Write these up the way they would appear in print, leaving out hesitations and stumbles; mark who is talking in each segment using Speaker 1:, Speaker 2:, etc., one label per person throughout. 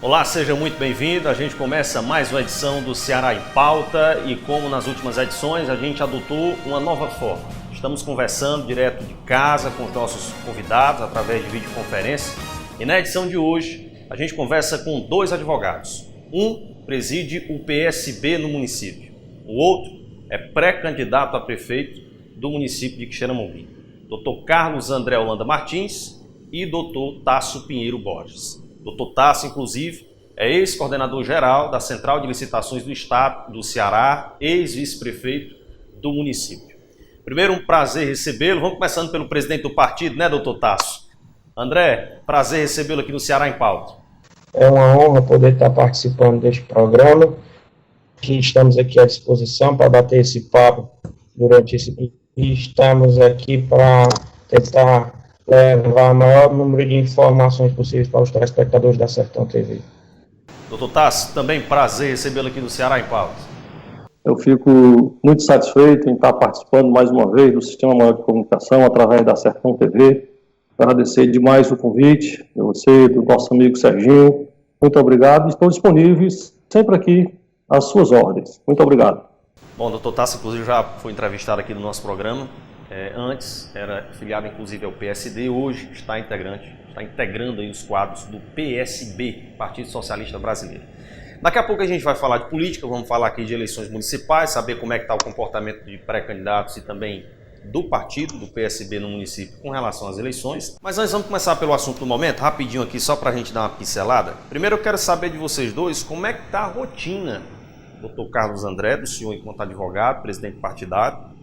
Speaker 1: Olá, seja muito bem-vindo. A gente começa mais uma edição do Ceará em Pauta e, como nas últimas edições, a gente adotou uma nova forma. Estamos conversando direto de casa com os nossos convidados através de videoconferência e na edição de hoje a gente conversa com dois advogados. Um preside o PSB no município, o outro é pré-candidato a prefeito do município de Quixeramobim, Dr. Carlos André Holanda Martins e Dr. Tasso Pinheiro Borges. Dr. Tasso, inclusive, é ex-coordenador geral da Central de Licitações do Estado do Ceará, ex-vice-prefeito do município. Primeiro, um prazer recebê-lo. Vamos começando pelo presidente do partido, né, Dr. Tasso? André, prazer recebê-lo aqui no Ceará em Pauta.
Speaker 2: É uma honra poder estar participando deste programa. Estamos aqui à disposição para bater esse papo durante esse dia. E estamos aqui para tentar levar o maior número de informações possíveis para os telespectadores da Sertão TV.
Speaker 1: Dr. Tasso, também prazer recebê-lo aqui no Ceará em Pauta.
Speaker 3: Eu fico muito satisfeito em estar participando mais uma vez do Sistema Maior de Comunicação através da Sertão TV. Agradecer demais o convite de você, do nosso amigo Serginho. Muito obrigado. Estou disponíveis sempre aqui às suas ordens. Muito obrigado.
Speaker 1: Bom, Dr. Tasso, inclusive, já foi entrevistado aqui no nosso programa. Antes era filiado, inclusive, ao PSD. Hoje está integrando aí os quadros do PSB, Partido Socialista Brasileiro. Daqui a pouco a gente vai falar de política, vamos falar aqui de eleições municipais, saber como é que está o comportamento de pré-candidatos e também do partido, do PSB no município com relação às eleições. Mas antes vamos começar pelo assunto do momento, rapidinho aqui, só para a gente dar uma pincelada. Primeiro eu quero saber de vocês dois como é que está a rotina, Dr. Carlos André, do senhor enquanto advogado, presidente partidário,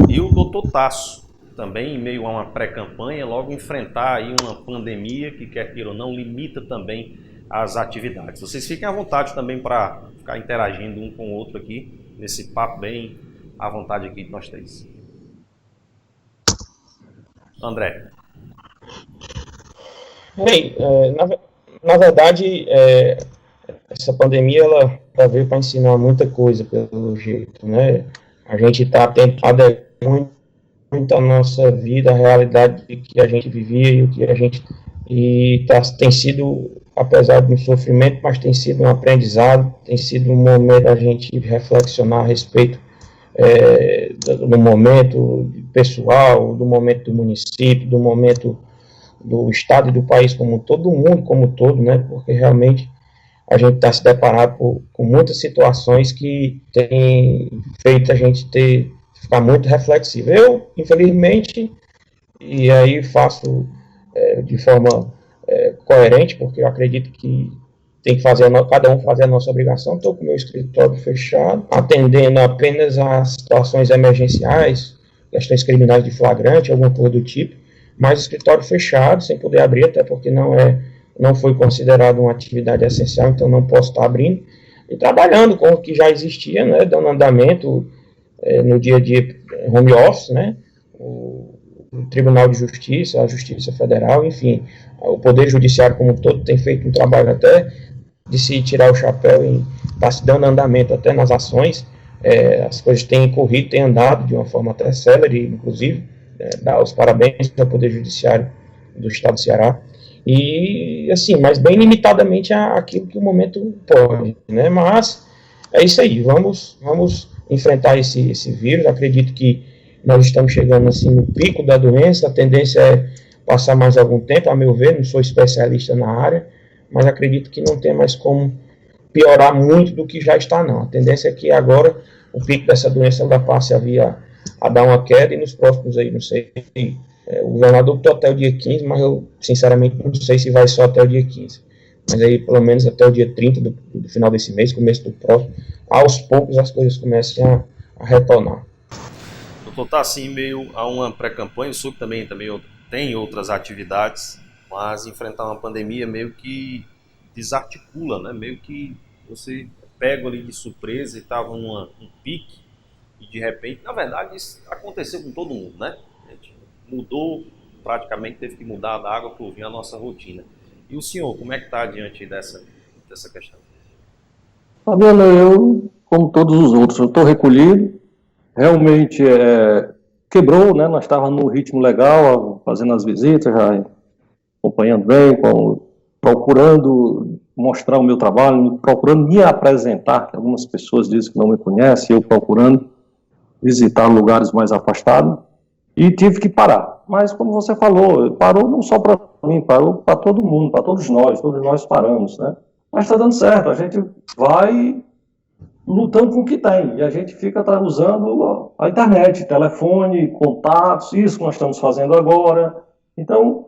Speaker 1: e o Dr. Tasso, também em meio a uma pré-campanha, logo enfrentar aí uma pandemia que, quer queira ou não, limita também as atividades. Vocês fiquem à vontade também para ficar interagindo um com o outro aqui, nesse papo bem à vontade aqui de nós três. André.
Speaker 2: Bem, na verdade, essa pandemia ela veio para ensinar muita coisa, pelo jeito, né? A gente está tentando muito a nossa vida, a realidade que a gente vivia e o que a gente... tem sido, apesar de um sofrimento, mas tem sido um aprendizado, tem sido um momento a gente reflexionar a respeito do momento pessoal, do momento do município, do momento do estado e do país como todo mundo, como todo, né? Porque realmente a gente está se deparando com muitas situações que têm feito a gente ficar muito reflexivo. Eu, infelizmente, e aí faço de forma coerente, porque eu acredito que tem que fazer, cada um fazer a nossa obrigação. Estou com o meu escritório fechado, atendendo apenas as situações emergenciais, questões criminais de flagrante, alguma coisa do tipo, mas escritório fechado, sem poder abrir, até porque não foi considerado uma atividade essencial, então não posso estar abrindo, e trabalhando com o que já existia, né, dando andamento no dia a dia, home office, né, o Tribunal de Justiça, a Justiça Federal, enfim, o Poder Judiciário como um todo tem feito um trabalho até de se tirar o chapéu e está se dando andamento até nas ações. As coisas têm corrido, têm andado de uma forma até célere, inclusive, dar os parabéns ao Poder Judiciário do Estado do Ceará, e assim, mas bem limitadamente àquilo que o momento pode, né? Mas é isso aí, vamos enfrentar esse vírus. Acredito que nós estamos chegando assim no pico da doença, a tendência é passar mais algum tempo, a meu ver, não sou especialista na área, mas acredito que não tem mais como piorar muito do que já está, não. A tendência é que agora o pico dessa doença ela passe a dar uma queda, e nos próximos aí, não sei, o governador botou até o dia 15, mas eu sinceramente não sei se vai só até o dia 15, mas aí pelo menos até o dia 30 do final desse mês, começo do próximo, aos poucos as coisas começam a retornar.
Speaker 1: Doutor, está assim meio a uma pré-campanha, o SUC também tem outras atividades, mas enfrentar uma pandemia meio que desarticula, né? Meio que você pega ali de surpresa e estava um pique, e de repente, na verdade, isso aconteceu com todo mundo, né? A gente mudou, praticamente teve que mudar da água para o vinho a nossa rotina. E o senhor, como é que está diante dessa questão?
Speaker 3: Fabiano, eu, como todos os outros, eu estou recolhido, realmente quebrou, né? Nós estávamos no ritmo legal, fazendo as visitas, já acompanhando bem, procurando mostrar o meu trabalho, procurando me apresentar, que algumas pessoas dizem que não me conhecem, eu procurando visitar lugares mais afastados, e tive que parar. Mas, como você falou, parou não só para mim, parou para todo mundo, para todos nós paramos, né? Mas está dando certo, a gente vai lutando com o que tem, e a gente fica usando a internet, telefone, contatos, isso que nós estamos fazendo agora. Então,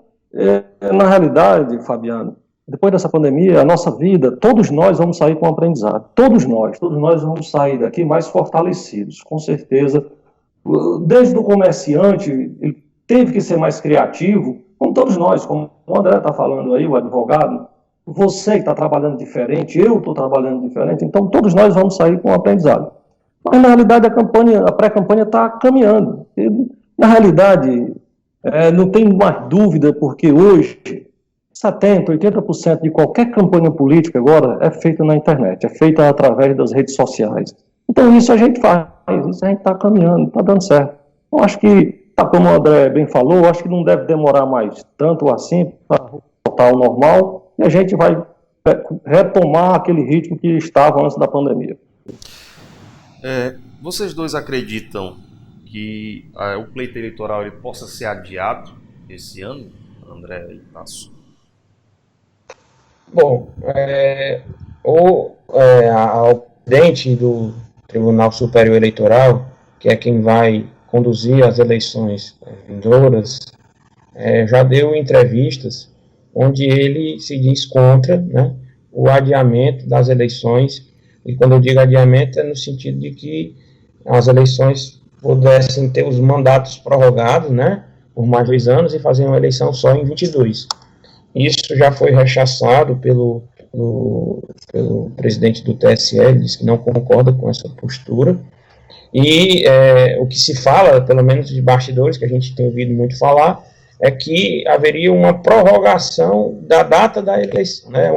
Speaker 3: na realidade, Fabiano, depois dessa pandemia, a nossa vida, todos nós vamos sair com aprendizado, todos nós vamos sair daqui mais fortalecidos, com certeza. Desde o comerciante, ele teve que ser mais criativo, como todos nós, como o André está falando aí, o advogado, você que está trabalhando diferente, eu estou trabalhando diferente, então todos nós vamos sair com aprendizado. Mas, na realidade, a pré-campanha está caminhando. E, na realidade, não tem mais dúvida, porque hoje 70%, 80% de qualquer campanha política agora é feita na internet, é feita através das redes sociais. Então isso a gente faz, isso a gente está caminhando, está dando certo. Eu acho que, como o André bem falou, acho que não deve demorar mais tanto assim para voltar ao normal e a gente vai retomar aquele ritmo que estava antes da pandemia.
Speaker 1: Vocês dois acreditam que o pleito eleitoral ele possa ser adiado esse ano, André e Tasso?
Speaker 2: Bom, o presidente do Tribunal Superior Eleitoral, que é quem vai conduzir as eleições vindouras, já deu entrevistas onde ele se diz contra, né, o adiamento das eleições, e quando eu digo adiamento é no sentido de que as eleições pudessem ter os mandatos prorrogados, né, por mais 2 anos e fazer uma eleição só em 22. Isso já foi rechaçado pelo presidente do TSE, ele disse que não concorda com essa postura, e o que se fala, pelo menos de bastidores, que a gente tem ouvido muito falar, é que haveria uma prorrogação da data da eleição, né?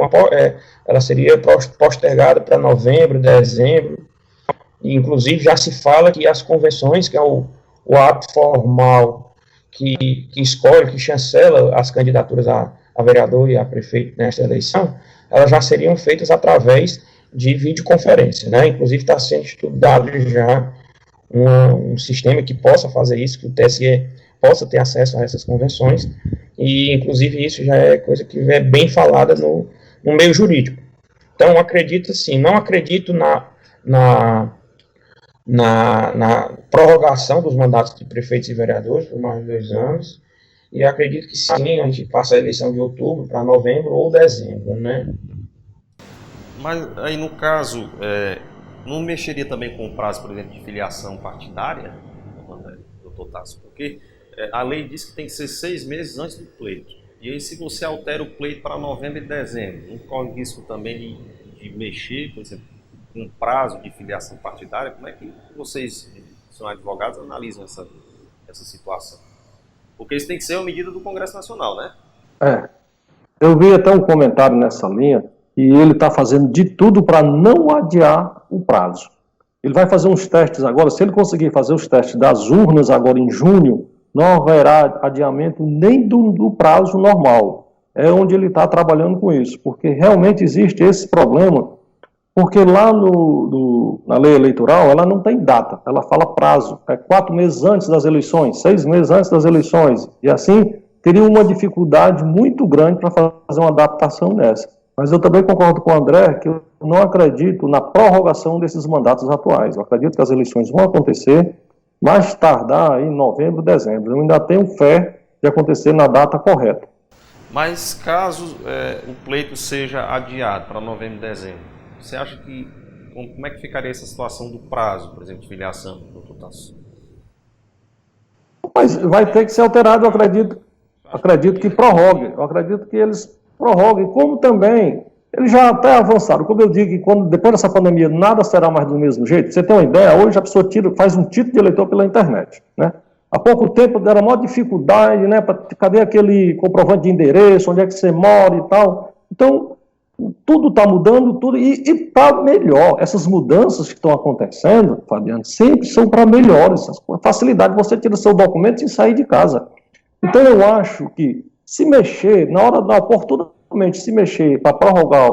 Speaker 2: Ela seria postergada para novembro, dezembro, e inclusive já se fala que as convenções, que é o ato formal que escolhe, que chancela as candidaturas a vereador e a prefeito nesta eleição, elas já seriam feitas através de videoconferência, né? Inclusive está sendo estudado já um sistema que possa fazer isso, que o TSE possa ter acesso a essas convenções, e inclusive isso já é coisa que é bem falada no meio jurídico. Então acredito sim, não acredito na prorrogação dos mandatos de prefeitos e vereadores por mais de 2 anos, e acredito que sim, a gente passa a eleição de outubro para novembro ou dezembro, né?
Speaker 1: Mas aí no caso, não mexeria também com o prazo, por exemplo, de filiação partidária, doutor Tasso? Porque a lei diz que tem que ser 6 meses antes do pleito. E aí se você altera o pleito para novembro e dezembro, não corre risco também de mexer, por exemplo, com o prazo de filiação partidária? Como é que vocês, que são advogados, analisam essa situação? Porque isso tem que ser uma medida do Congresso Nacional, né?
Speaker 3: Eu vi até um comentário nessa linha, e ele está fazendo de tudo para não adiar o prazo. Ele vai fazer uns testes agora, se ele conseguir fazer os testes das urnas agora em junho, não haverá adiamento nem do prazo normal. É onde ele está trabalhando com isso, porque realmente existe esse problema, porque lá na lei eleitoral, ela não tem data, ela fala prazo, 4 meses antes das eleições, 6 meses antes das eleições, e assim teria uma dificuldade muito grande para fazer uma adaptação dessa. Mas eu também concordo com o André que eu não acredito na prorrogação desses mandatos atuais. Eu acredito que as eleições vão acontecer mais tardar em novembro, dezembro. Eu ainda tenho fé de acontecer na data correta.
Speaker 1: Mas caso o pleito seja adiado para novembro e dezembro, você acha que como é que ficaria essa situação do prazo, por exemplo, de filiação, doutor Tasso?
Speaker 3: Mas vai ter que ser alterado, eu acredito que prorrogue. Eu acredito que eles prorroguem, como também eles já até avançaram. Como eu digo, que depois dessa pandemia nada será mais do mesmo jeito. Você tem uma ideia, hoje a pessoa faz um título de eleitor pela internet, né? Há pouco tempo era maior dificuldade, né? Cadê aquele comprovante de endereço, onde é que você mora e tal. Então, tudo está mudando, tudo, e para melhor. Essas mudanças que estão acontecendo, Fabiano, sempre são para melhor. Facilidade de você tirar seu documento e sair de casa. Então, eu acho que se mexer, na hora da oportunamente se mexer para prorrogar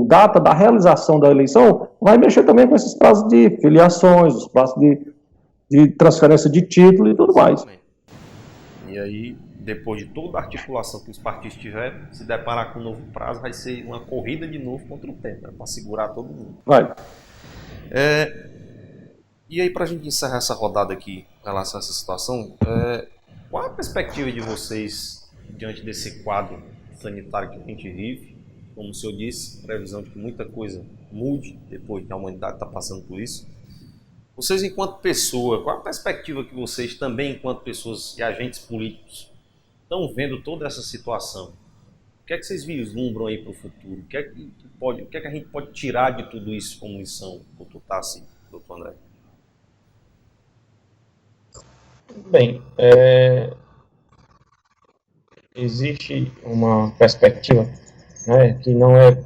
Speaker 3: data da realização da eleição, vai mexer também com esses prazos de filiações, os prazos de transferência de título e tudo mais.
Speaker 1: E aí, depois de toda a articulação que os partidos tiverem, se deparar com um novo prazo, vai ser uma corrida de novo contra o tempo, né, para segurar todo mundo.
Speaker 3: Vai.
Speaker 1: E aí, para a gente encerrar essa rodada aqui em relação a essa situação, qual a perspectiva de vocês diante desse quadro sanitário que a gente vive? Como o senhor disse, previsão de que muita coisa mude depois que a humanidade está passando por isso. Vocês, enquanto pessoa, qual a perspectiva que vocês também, enquanto pessoas e agentes políticos, estão vendo toda essa situação? O que é que vocês vislumbram aí para o futuro? O que é que a gente pode tirar de tudo isso como lição, doutor Tassi, doutor André?
Speaker 2: Bem, existe uma perspectiva, né, que não é,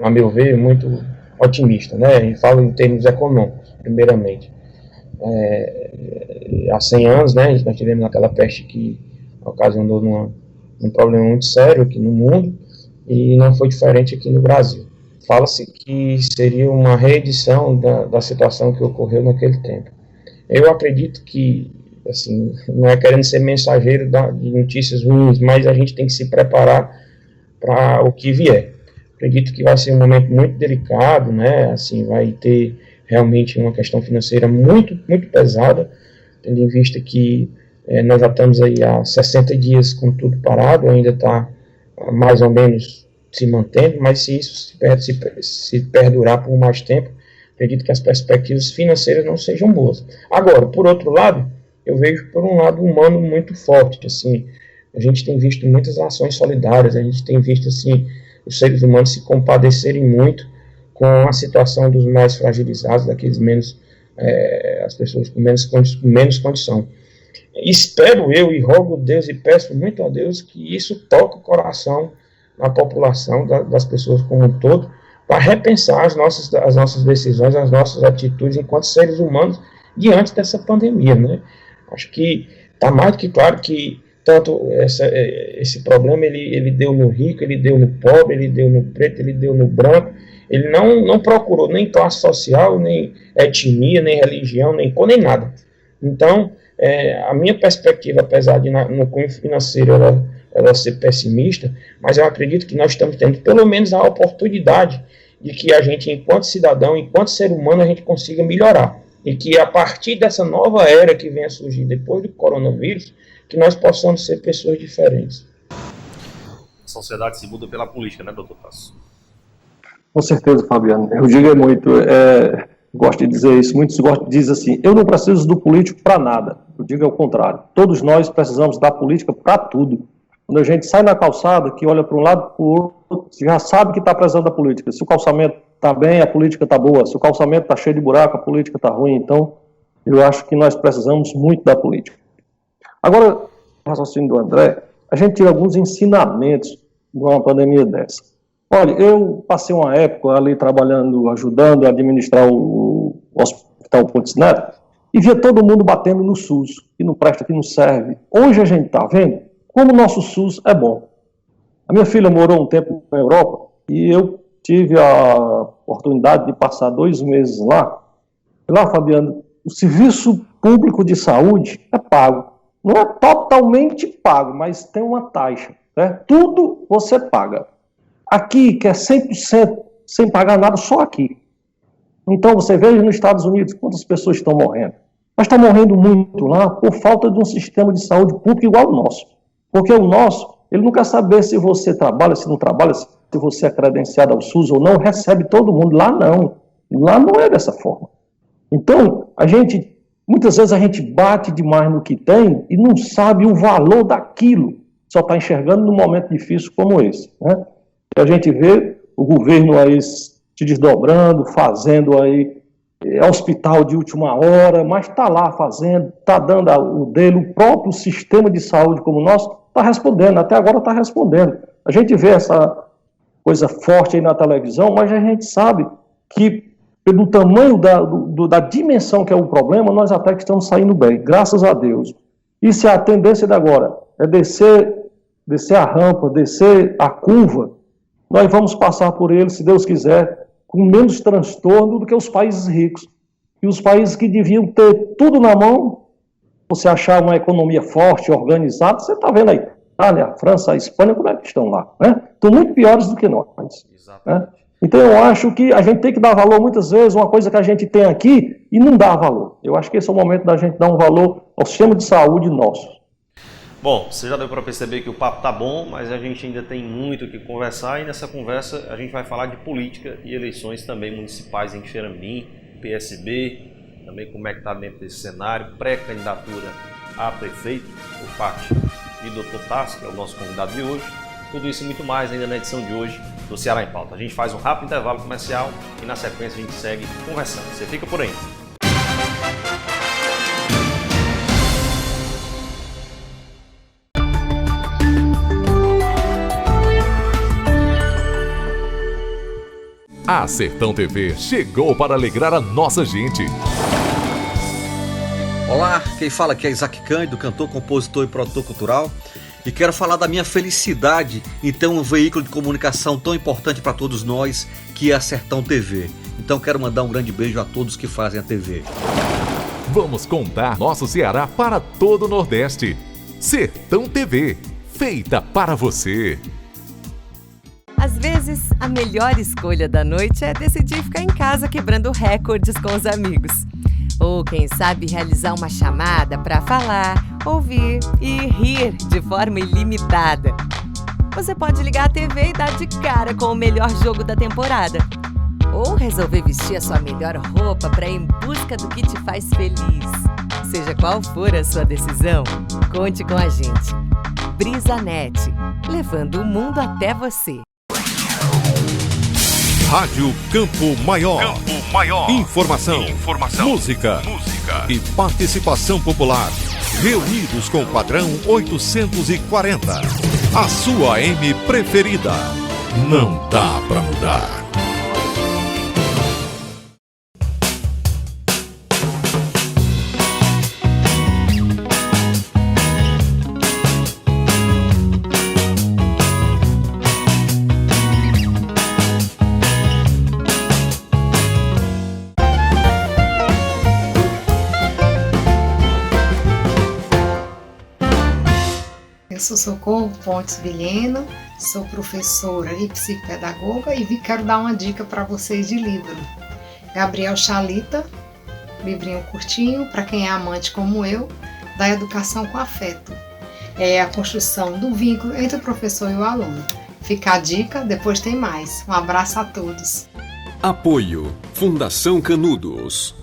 Speaker 2: a meu ver, muito otimista, né? E falo em termos econômicos, primeiramente. Há 100 anos, né, nós tivemos aquela peste que ocasionou um problema muito sério aqui no mundo, e não foi diferente aqui no Brasil. Fala-se que seria uma reedição da situação que ocorreu naquele tempo. Eu acredito que, assim, não é querendo ser mensageiro de notícias ruins, mas a gente tem que se preparar para o que vier. Acredito que vai ser um momento muito delicado, né? Assim, vai ter realmente uma questão financeira muito, muito pesada, tendo em vista que nós já estamos aí há 60 dias com tudo parado, ainda está mais ou menos se mantendo, mas se isso se perdurar por mais tempo, acredito que as perspectivas financeiras não sejam boas. Agora, por outro lado, eu vejo por um lado humano muito forte, assim, a gente tem visto muitas ações solidárias, a gente tem visto, assim, os seres humanos se compadecerem muito com a situação dos mais fragilizados, daqueles menos, as pessoas com menos condição. Espero eu e rogo a Deus e peço muito a Deus que isso toque o coração da população, das pessoas como um todo, para repensar as nossas decisões, as nossas atitudes enquanto seres humanos diante dessa pandemia, né? Acho que está mais do que claro que tanto esse problema ele deu no rico, ele deu no pobre, ele deu no preto, ele deu no branco. Ele não procurou nem classe social, nem etnia, nem religião, nem cor, nem nada. Então, a minha perspectiva, apesar de no cunho financeiro ela ser pessimista, mas eu acredito que nós estamos tendo pelo menos a oportunidade de que a gente, enquanto cidadão, enquanto ser humano, a gente consiga melhorar. E que a partir dessa nova era que vem a surgir depois do coronavírus, que nós possamos ser pessoas diferentes.
Speaker 1: A sociedade se muda pela política, né, doutor Tasso?
Speaker 3: Com certeza, Fabiano. Eu digo muito, gosto de dizer isso, muitos dizem assim, eu não preciso do político para nada. Eu digo ao contrário. Todos nós precisamos da política para tudo. Quando a gente sai na calçada, que olha para um lado para o outro, você já sabe que está precisando da política. Se o calçamento está bem, a política está boa. Se o calçamento está cheio de buraco, a política está ruim. Então, eu acho que nós precisamos muito da política. Agora, o raciocínio do André, a gente tira alguns ensinamentos de uma pandemia dessa. Olha, eu passei uma época ali trabalhando, ajudando a administrar o Hospital Pontes Neto, e via todo mundo batendo no SUS, que não presta, que não serve. Hoje a gente está vendo como o nosso SUS é bom. A minha filha morou um tempo na Europa, e eu tive a oportunidade de passar 2 meses lá. E lá, Fabiano, o serviço público de saúde é pago. Não é totalmente pago, mas tem uma taxa. Né? Tudo você paga. Aqui, que é 100% sem pagar nada, só aqui. Então, você veja nos Estados Unidos quantas pessoas estão morrendo. Mas está morrendo muito lá por falta de um sistema de saúde público igual ao nosso. Porque o nosso, ele não quer saber se você trabalha, se não trabalha, se você é credenciado ao SUS ou não, recebe todo mundo. Lá não. Lá não é dessa forma. Então, muitas vezes a gente bate demais no que tem e não sabe o valor daquilo. Só está enxergando num momento difícil como esse, né? A gente vê o governo aí se desdobrando, fazendo aí hospital de última hora, mas está lá fazendo, está dando o dele, o próprio sistema de saúde como o nosso está respondendo, até agora está respondendo. A gente vê essa coisa forte aí na televisão, mas a gente sabe que pelo tamanho da dimensão que é o problema, nós até que estamos saindo bem, graças a Deus. E se a tendência de agora é descer a rampa, descer a curva, nós vamos passar por ele, se Deus quiser, com menos transtorno do que os países ricos. E os países que deviam ter tudo na mão, você achar uma economia forte, organizada, você está vendo aí, a Itália, a França, a Espanha, como é que estão lá? Né? Estão muito piores do que nós. Né? Então eu acho que a gente tem que dar valor muitas vezes, uma coisa que a gente tem aqui e não dá valor. Eu acho que esse é o momento da gente dar um valor ao sistema de saúde nosso.
Speaker 1: Bom, você já deu para perceber que o papo tá bom, mas a gente ainda tem muito o que conversar e nessa conversa a gente vai falar de política e eleições também municipais em Xerambim, PSB, também como é que está dentro desse cenário, pré-candidatura a prefeito por parte de Dr. Tasso, que é o nosso convidado de hoje. Tudo isso e muito mais ainda na edição de hoje do Ceará em Pauta. A gente faz um rápido intervalo comercial e na sequência a gente segue conversando. Você fica por aí.
Speaker 4: A Sertão TV chegou para alegrar a nossa gente.
Speaker 5: Olá, quem fala aqui é Isaac Cândido, cantor, compositor e produtor cultural. E quero falar da minha felicidade em ter um veículo de comunicação tão importante para todos nós, que é a Sertão TV. Então quero mandar um grande beijo a todos que fazem a TV.
Speaker 4: Vamos contar nosso Ceará para todo o Nordeste. Sertão TV, feita para você.
Speaker 6: Às vezes, a melhor escolha da noite é decidir ficar em casa quebrando recordes com os amigos. Ou, quem sabe, realizar uma chamada para falar, ouvir e rir de forma ilimitada. Você pode ligar a TV e dar de cara com o melhor jogo da temporada. Ou resolver vestir a sua melhor roupa para ir em busca do que te faz feliz. Seja qual for a sua decisão, conte com a gente. BrisaNet, levando o mundo até você.
Speaker 7: Rádio Campo Maior. Campo Maior. Informação. Música. E participação popular. Reunidos com o padrão 840. A sua AM preferida. Não dá pra mudar.
Speaker 8: Eu sou Socorro Pontes Vilhena, sou professora e psicopedagoga e quero dar uma dica para vocês de livro. Gabriel Chalita, livrinho curtinho, para quem é amante como eu, da educação com afeto. É a construção do vínculo entre o professor e o aluno. Fica a dica, depois tem mais. Um abraço a todos.
Speaker 9: Apoio Fundação Canudos.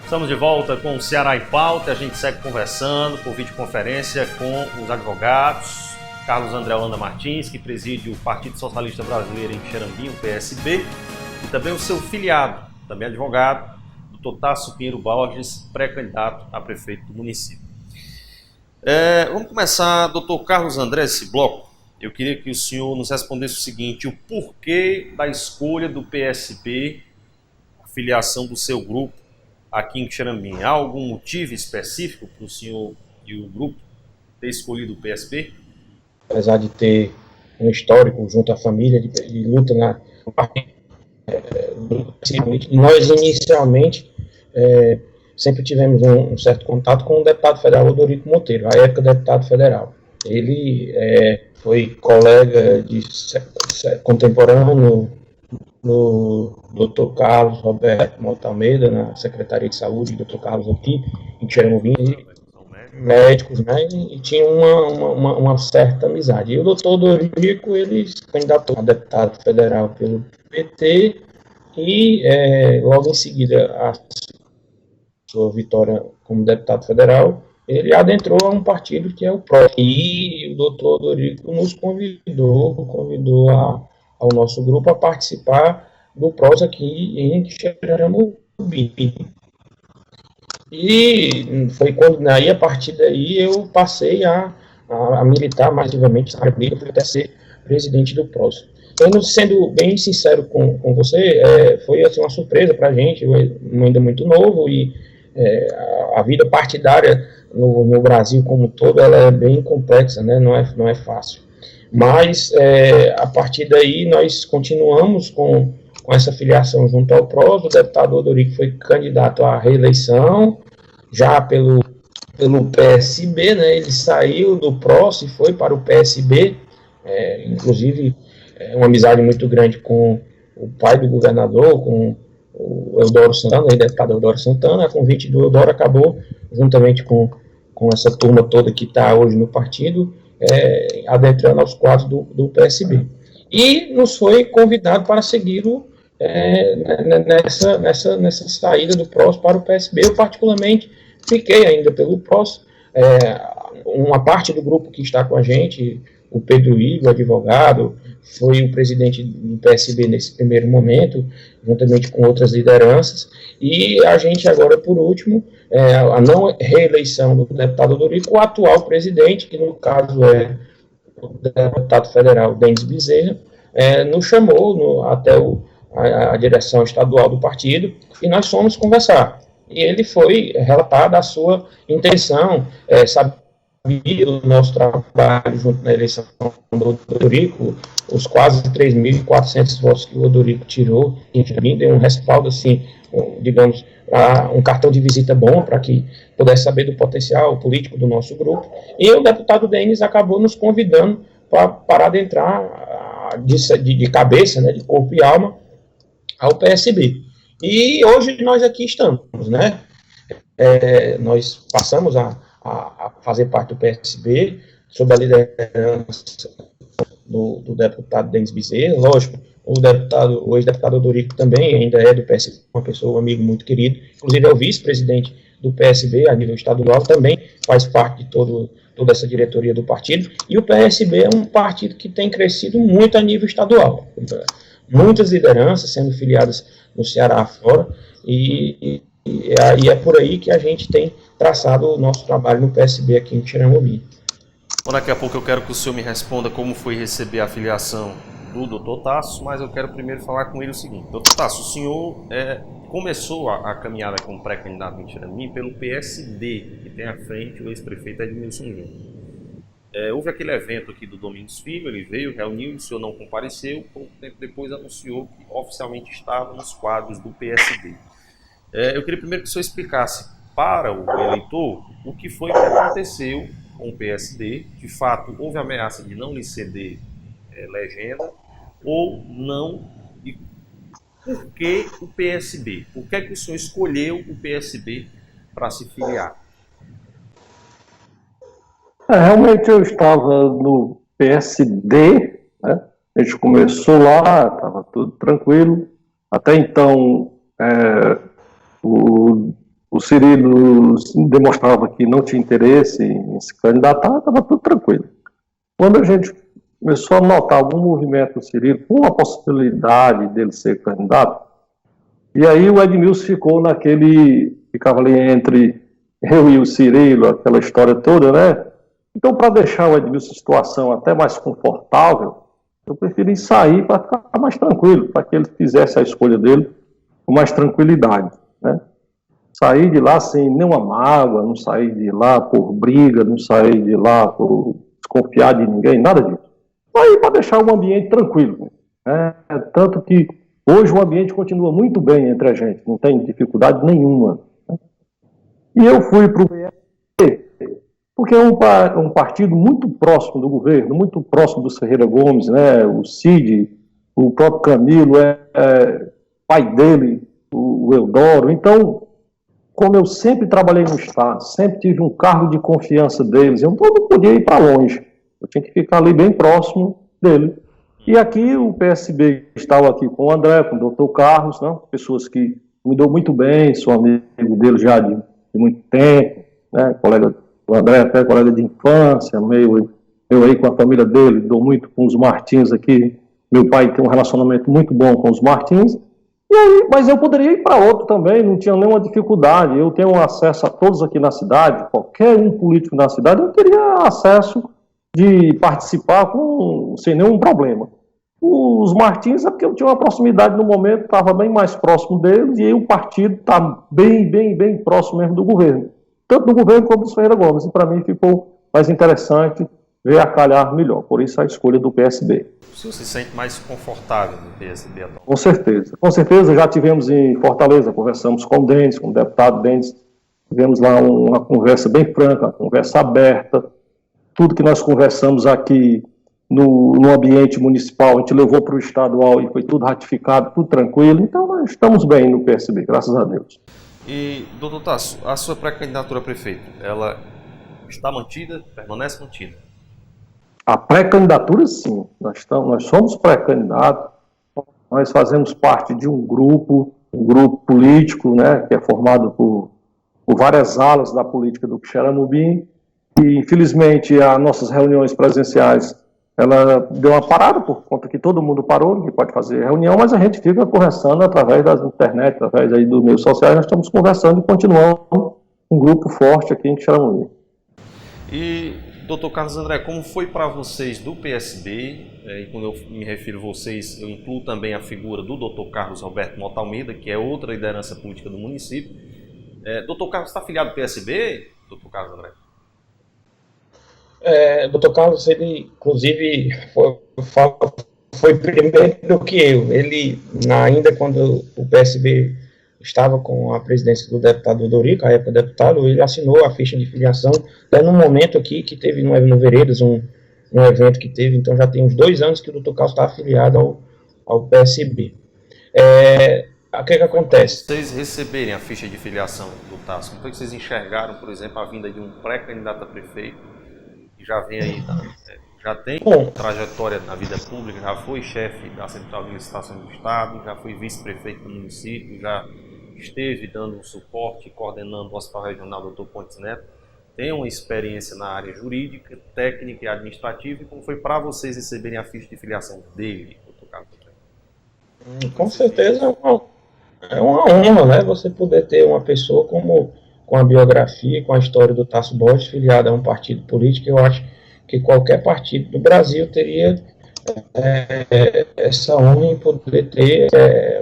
Speaker 1: Estamos de volta com o Ceará em Pauta. A gente segue conversando por videoconferência com os advogados Carlos André Holanda Martins, que preside o Partido Socialista Brasileiro em Xerambim, o PSB, e também o seu filiado, também advogado, Dr. Tasso Pinheiro Borges, pré-candidato a prefeito do município. Vamos começar, doutor Carlos André, esse bloco. Eu queria que o senhor nos respondesse o seguinte: o porquê da escolha do PSB, a filiação do seu grupo aqui em Xerambim. Há algum motivo específico para o senhor e o grupo ter escolhido o PSB?
Speaker 2: Apesar de ter um histórico junto à família de luta na nós inicialmente sempre tivemos um certo contato com o deputado federal Odorico Monteiro, à época deputado federal. Ele foi colega contemporâneo no Dr. Carlos Roberto Mota Almeida, na Secretaria de Saúde, Dr. Carlos aqui em Xerambim, médicos, né, e tinha uma certa amizade. E o Dr. Odorico, ele se candidatou a deputado federal pelo PT e logo em seguida a sua vitória como deputado federal, ele adentrou a um partido que é o PRO. E o Dr. Odorico nos convidou ao nosso grupo a participar do PROS aqui em Xeramobim. E foi quando, aí, a partir daí, eu passei a militar mais ativamente na área política, fui até ser presidente do PROS. Então, sendo bem sincero com você, foi assim, uma surpresa para a gente, eu ainda muito novo, e a vida partidária no Brasil como um todo, ela é bem complexa, né? Não é fácil. Mas, a partir daí, nós continuamos com essa filiação junto ao PROS. O deputado Odorico foi candidato à reeleição, já pelo PSB, né? Ele saiu do PROS e foi para o PSB, inclusive uma amizade muito grande com o pai do governador, com o Eudoro Santana, o deputado Eudoro Santana. A convite do Eudoro acabou, juntamente com essa turma toda que está hoje no partido, adentrando aos quadros do PSB. E nos foi convidado para segui-lo nessa saída do PROS para o PSB. Eu, particularmente, fiquei ainda pelo PROS. Uma parte do grupo que está com a gente, o Pedro Igor, advogado, foi o presidente do PSB nesse primeiro momento, juntamente com outras lideranças, e a gente agora, por último, a não reeleição do deputado Odorico, o atual presidente, que no caso é o deputado federal Denis Bezerra, nos chamou até a direção estadual do partido, e nós fomos conversar. E ele foi relatar a sua intenção, sabia do nosso trabalho junto na eleição do Odorico, os quase 3.400 votos que o Odorico tirou, enfim, deu um respaldo, assim, digamos, um cartão de visita bom para que pudesse saber do potencial político do nosso grupo. E o deputado Denis acabou nos convidando para adentrar de cabeça, né, de corpo e alma, ao PSB. E hoje nós aqui estamos, né? Nós passamos a fazer parte do PSB, sob a liderança do deputado Denis Bezerra. Lógico, o ex-deputado Odorico também ainda é do PSB, uma pessoa, um amigo muito querido, inclusive é o vice-presidente do PSB a nível estadual, também faz parte de toda essa diretoria do partido. E o PSB é um partido que tem crescido muito a nível estadual. Muitas lideranças sendo filiadas no Ceará afora, e é por aí que a gente tem traçado o nosso trabalho no PSB aqui em Xeramobim.
Speaker 1: Bom, daqui a pouco eu quero que o senhor me responda como foi receber a filiação do Dr. Tasso, mas eu quero primeiro falar com ele o seguinte. Dr. Tasso, o senhor começou a caminhada como pré-candidato em Xeramobim pelo PSD, que tem à frente o ex-prefeito Edmilson Júnior. Houve aquele evento aqui do Domingos Filho, ele veio, reuniu, o senhor não compareceu, pouco tempo depois anunciou que oficialmente estava nos quadros do PSD. Eu queria primeiro que o senhor explicasse para o eleitor o que foi que aconteceu com o PSD. De fato, houve ameaça de não lhe ceder legenda ou não, e por que o PSB? Por que o senhor escolheu o PSB para se filiar?
Speaker 3: Realmente eu estava no PSD, né? A gente começou lá, estava tudo tranquilo. Até então, o Cirilo demonstrava que não tinha interesse em se candidatar, estava tudo tranquilo. Quando a gente começou a notar algum movimento do Cirilo, com a possibilidade dele ser candidato, e aí o Edmilson ficava ali entre eu e o Cirilo, aquela história toda, né? Então, para deixar o Edmilson em situação até mais confortável, eu preferi sair para ficar mais tranquilo, para que ele fizesse a escolha dele com mais tranquilidade, né? Sair de lá sem nenhuma mágoa, não sair de lá por briga, não sair de lá por desconfiar de ninguém, nada disso. Aí para deixar o ambiente tranquilo, né? Tanto que hoje o ambiente continua muito bem entre a gente, não tem dificuldade nenhuma, né? E eu fui para o PSD, porque é um partido muito próximo do governo, muito próximo do Ferreira Gomes, né? O Cid, o próprio Camilo, pai dele, o Eudoro. Então, como eu sempre trabalhei no Estado, sempre tive um cargo de confiança deles, eu não podia ir para longe, eu tinha que ficar ali bem próximo dele. E aqui o PSB estava aqui com o André, com o Dr. Carlos, né? Pessoas que me dão muito bem, sou amigo dele já de muito tempo, né? Colega do André, até colega de infância, meio aí com a família dele, dou muito com os Martins aqui Meu pai tem um relacionamento muito bom com os Martins. E aí, mas eu poderia ir para outro também, não tinha nenhuma dificuldade. Eu tenho acesso a todos aqui na cidade, qualquer um político na cidade, eu teria acesso de participar sem nenhum problema. Os Martins é porque eu tinha uma proximidade no momento, estava bem mais próximo deles, e aí o partido está bem próximo mesmo do governo. Tanto do governo como dos Ferreira Gomes. E para mim ficou mais interessante ver a calhar melhor. Por isso a escolha do PSB.
Speaker 1: O senhor se sente mais confortável no PSB atual?
Speaker 3: Com certeza. Com certeza, já tivemos em Fortaleza, conversamos com o Denis, com o deputado Denis, tivemos lá uma conversa bem franca, uma conversa aberta. Tudo que nós conversamos aqui no ambiente municipal, a gente levou para o estadual e foi tudo ratificado, tudo tranquilo. Então, nós estamos bem no PSB, graças a Deus.
Speaker 1: E, doutor Tasso, a sua pré-candidatura a prefeito, ela está mantida, permanece mantida?
Speaker 3: A pré-candidatura, sim. Nós somos pré-candidatos, nós fazemos parte de um grupo político, né, que é formado por várias alas da política do Quixeramobim, e, infelizmente, as nossas reuniões presenciais, ela deu uma parada por conta que todo mundo parou, ninguém pode fazer reunião, mas a gente fica conversando através das internet, através aí dos meios sociais, nós estamos conversando e continuamos um grupo forte aqui em Quixeramobim.
Speaker 1: E, doutor Carlos André, como foi para vocês do PSB, e quando eu me refiro a vocês, eu incluo também a figura do doutor Carlos Roberto Mota Almeida, que é outra liderança política do município. Doutor Carlos está afiliado ao PSB, doutor Carlos André?
Speaker 2: Doutor Carlos, ele, inclusive, foi primeiro do que eu. Ele, ainda quando o PSB estava com a presidência do deputado Dorico, a época deputado, ele assinou a ficha de filiação, no momento aqui que teve no Veredas um evento que teve, então já tem uns 2 anos que o doutor Carlos está afiliado ao PSB. O que acontece?
Speaker 1: Vocês receberem a ficha de filiação do Tasso, como foi que vocês enxergaram, por exemplo, a vinda de um pré-candidato a prefeito, que já vem aí, já tem trajetória na vida pública, já foi chefe da Central de Licitação do Estado, já foi vice-prefeito do município, já esteve dando um suporte, coordenando o Hospital Regional Dr. Pontes Neto, tem uma experiência na área jurídica, técnica e administrativa, e como foi para vocês receberem a ficha de filiação dele, doutor Carlos?
Speaker 2: Com certeza é uma honra, né, você poder ter uma pessoa com a biografia, com a história do Tasso Borges, filiado a um partido político. Eu acho que qualquer partido do Brasil teria essa honra em poder ter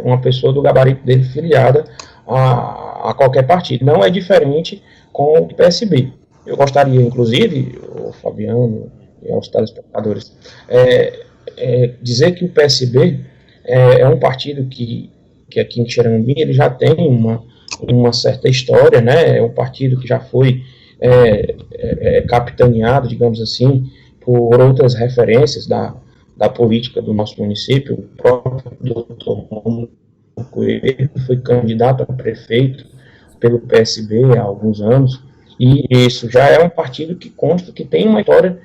Speaker 2: uma pessoa do gabarito dele filiada a qualquer partido. Não é diferente com o PSB. Eu gostaria, inclusive, o Fabiano e aos telespectadores, dizer que o PSB é um partido que aqui em Quixeramobim ele já tem uma certa história, né? É um partido que já foi capitaneado, digamos assim, por outras referências da política do nosso município. O próprio doutor Romulo Coelho foi candidato a prefeito pelo PSB há alguns anos, e isso já é um partido que consta que tem uma história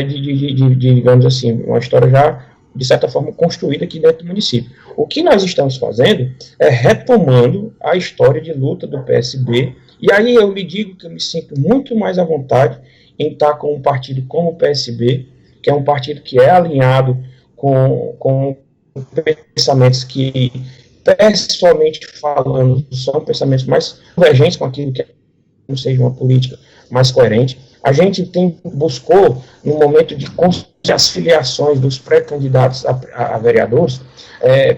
Speaker 2: digamos assim, uma história já de certa forma construída aqui dentro do município. O que nós estamos fazendo é retomando a história de luta do PSB, e aí eu lhe digo que eu me sinto muito mais à vontade em estar com um partido como o PSB, que é um partido que é alinhado com pensamentos que, pessoalmente falando, são pensamentos mais convergentes com aquilo que não seja uma política mais coerente. A gente buscou, no momento de construir as filiações dos pré-candidatos a vereadores,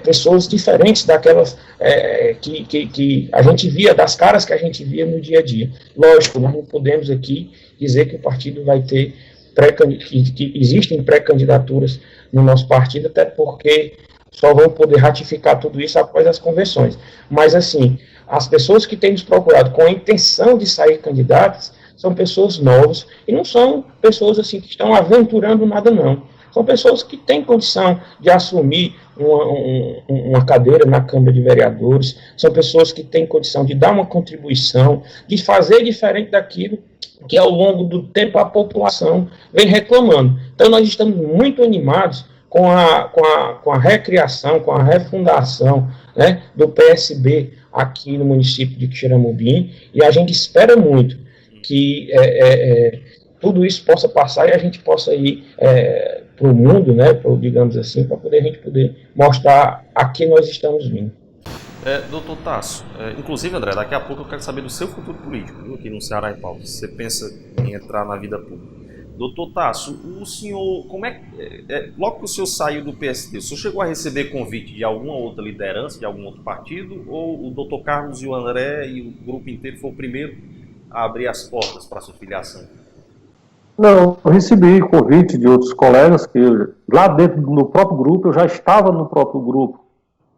Speaker 2: pessoas diferentes daquelas que a gente via, das caras que a gente via no dia a dia. Lógico, nós não podemos aqui dizer que o partido vai ter que existem pré-candidaturas no nosso partido, até porque só vão poder ratificar tudo isso após as convenções. Mas, assim, as pessoas que têm nos procurado com a intenção de sair candidatas são pessoas novas, e não são pessoas assim que estão aventurando nada, não. São pessoas que têm condição de assumir uma cadeira na Câmara de Vereadores, são pessoas que têm condição de dar uma contribuição, de fazer diferente daquilo que ao longo do tempo a população vem reclamando. Então nós estamos muito animados com a recriação, com a refundação, né, do PSB aqui no município de Quixeramobim, e a gente espera muito que tudo isso possa passar e a gente possa ir o mundo, né, digamos assim, para a gente poder mostrar a que nós estamos vindo.
Speaker 1: Doutor Tasso, inclusive, André, daqui a pouco eu quero saber do seu futuro político, viu, aqui no Ceará em Pauta. Você pensa em entrar na vida pública. Doutor Tasso, o senhor, como logo que o senhor saiu do PSD, o senhor chegou a receber convite de alguma outra liderança, de algum outro partido, ou o doutor Carlos e o André e o grupo inteiro foi o primeiro a abrir as portas para a sua filiação?
Speaker 3: Não, eu recebi convite de outros colegas que lá dentro do próprio grupo, eu já estava no próprio grupo,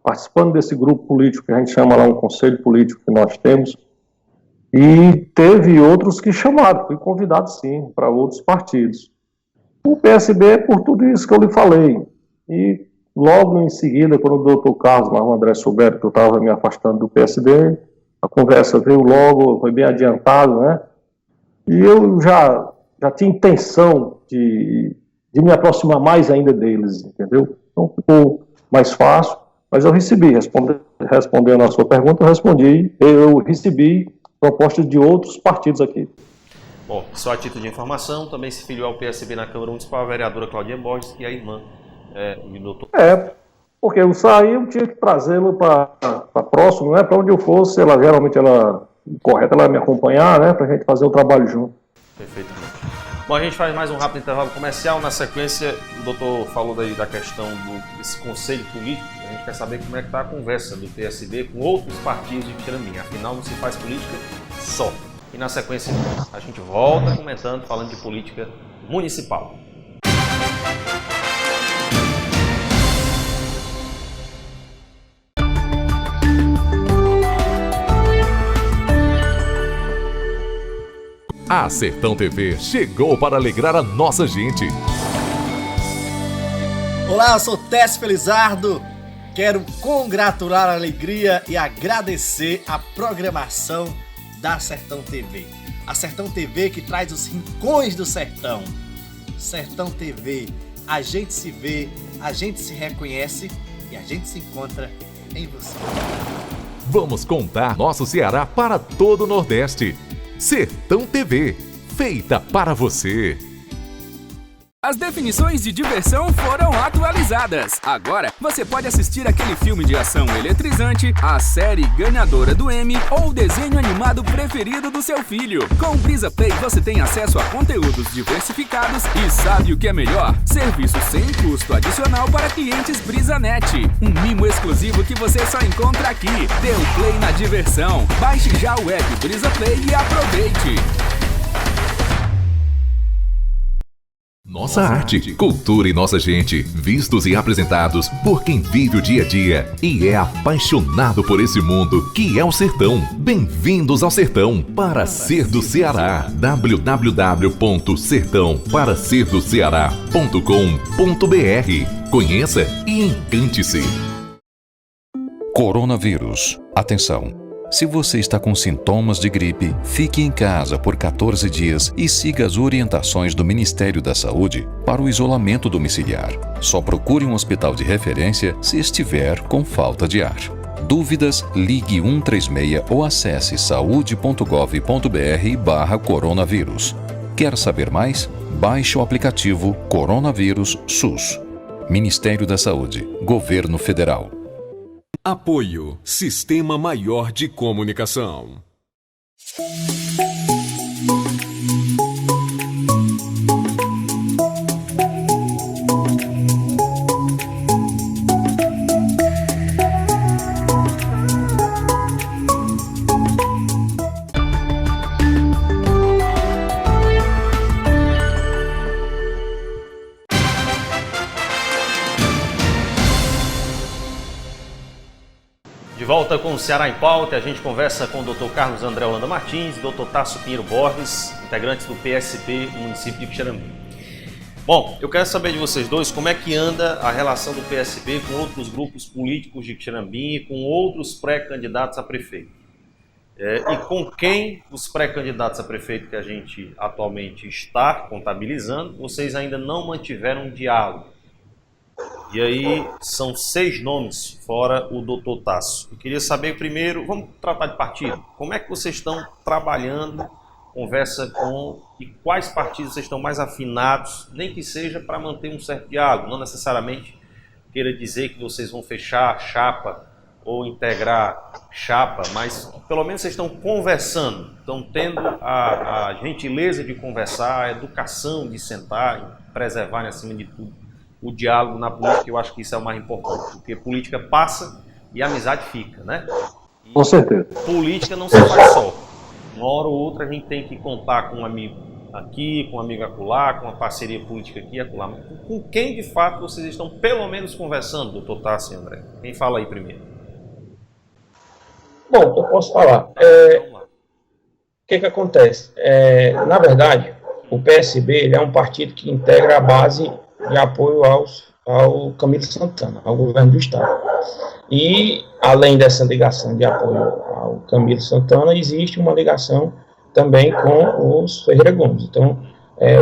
Speaker 3: participando desse grupo político que a gente chama lá um conselho político que nós temos, e teve outros que chamaram, fui convidado sim, para outros partidos. O PSB, por tudo isso que eu lhe falei, e logo em seguida, quando o doutor Carlos e o André souberam que eu estava me afastando do PSD, a conversa veio logo, foi bem adiantado, né, e eu já tinha intenção de me aproximar mais ainda deles, entendeu? Então ficou mais fácil, mas eu recebi, respondendo a sua pergunta, eu recebi propostas de outros partidos aqui.
Speaker 1: Bom, só a título de informação, também se filiou ao PSB na Câmara Municipal a vereadora Claudinha Borges, que é a irmã do doutor.
Speaker 3: Porque eu saí, eu tinha que trazê-lo para próximo, né, para onde eu fosse, geralmente ela me acompanhar, né, para a gente fazer o trabalho junto.
Speaker 1: Perfeitamente. Bom, a gente faz mais um rápido intervalo comercial. Na sequência, o doutor falou da questão desse conselho político. A gente quer saber como é que está a conversa do PSB com outros partidos de Quixerambi. Afinal, não se faz política só. E na sequência, a gente volta comentando, falando de política municipal.
Speaker 4: A Sertão TV chegou para alegrar a nossa gente.
Speaker 10: Olá, eu sou Técio Felizardo. Quero congratular a alegria e agradecer a programação da Sertão TV. A Sertão TV que traz os rincões do sertão. Sertão TV, a gente se vê, a gente se reconhece e a gente se encontra em você.
Speaker 4: Vamos contar nosso Ceará para todo o Nordeste. Sertão TV, feita para você.
Speaker 11: As definições de diversão foram atualizadas. Agora você pode assistir aquele filme de ação eletrizante, a série ganhadora do Emmy ou o desenho animado preferido do seu filho. Com o Brisa Play você tem acesso a conteúdos diversificados e sabe o que é melhor? Serviço sem custo adicional para clientes BrisaNet. Um mimo exclusivo que você só encontra aqui. Dê um play na diversão. Baixe já o app Brisa Play e aproveite.
Speaker 4: Nossa arte, cultura e nossa gente, vistos e apresentados por quem vive o dia a dia e é apaixonado por esse mundo que é o sertão. Bem-vindos ao Sertão para Ser do Ceará. www.sertãoparaserdocceará.com.br. Conheça e encante-se.
Speaker 12: Coronavírus. Atenção! Se você está com sintomas de gripe, fique em casa por 14 dias e siga as orientações do Ministério da Saúde para o isolamento domiciliar. Só procure um hospital de referência se estiver com falta de ar. Dúvidas? Ligue 136 ou acesse saude.gov.br/coronavírus. Quer saber mais? Baixe o aplicativo Coronavírus SUS. Ministério da Saúde, Governo Federal.
Speaker 9: Apoio Sistema Maior de Comunicação.
Speaker 1: Volta com o Ceará em Pauta, a gente conversa com o Dr. Carlos André Holanda Martins e Dr. Tasso Pinheiro Borges, integrantes do PSB no município de Quixerambi. Bom, eu quero saber de vocês dois como é que anda a relação do PSB com outros grupos políticos de Quixerambi e com outros pré-candidatos a prefeito. E com quem os pré-candidatos a prefeito que a gente atualmente está contabilizando, vocês ainda não mantiveram um diálogo. E aí são 6 nomes, fora o doutor Tasso. Eu queria saber primeiro, vamos tratar de partido, como é que vocês estão trabalhando conversa com e quais partidos vocês estão mais afinados, nem que seja para manter um certo diálogo, não necessariamente queira dizer que vocês vão fechar chapa ou integrar chapa, mas pelo menos vocês estão conversando, estão tendo a gentileza de conversar, a educação de sentar e preservar, acima de tudo, o diálogo na política. Eu acho que isso é o mais importante, porque política passa e a amizade fica, né? E
Speaker 3: com certeza.
Speaker 1: Política não se faz só. Uma hora ou outra a gente tem que contar com um amigo aqui, com um amigo acolá, com uma parceria política aqui e acolá. Mas com quem de fato vocês estão pelo menos conversando, doutor Tássio e André? Quem fala aí primeiro?
Speaker 2: Bom, eu posso falar. O que acontece? Na verdade, o PSB ele é um partido que integra a base de apoio ao Camilo Santana, ao governo do Estado. E, além dessa ligação de apoio ao Camilo Santana, existe uma ligação também com os Ferreira Gomes. Então,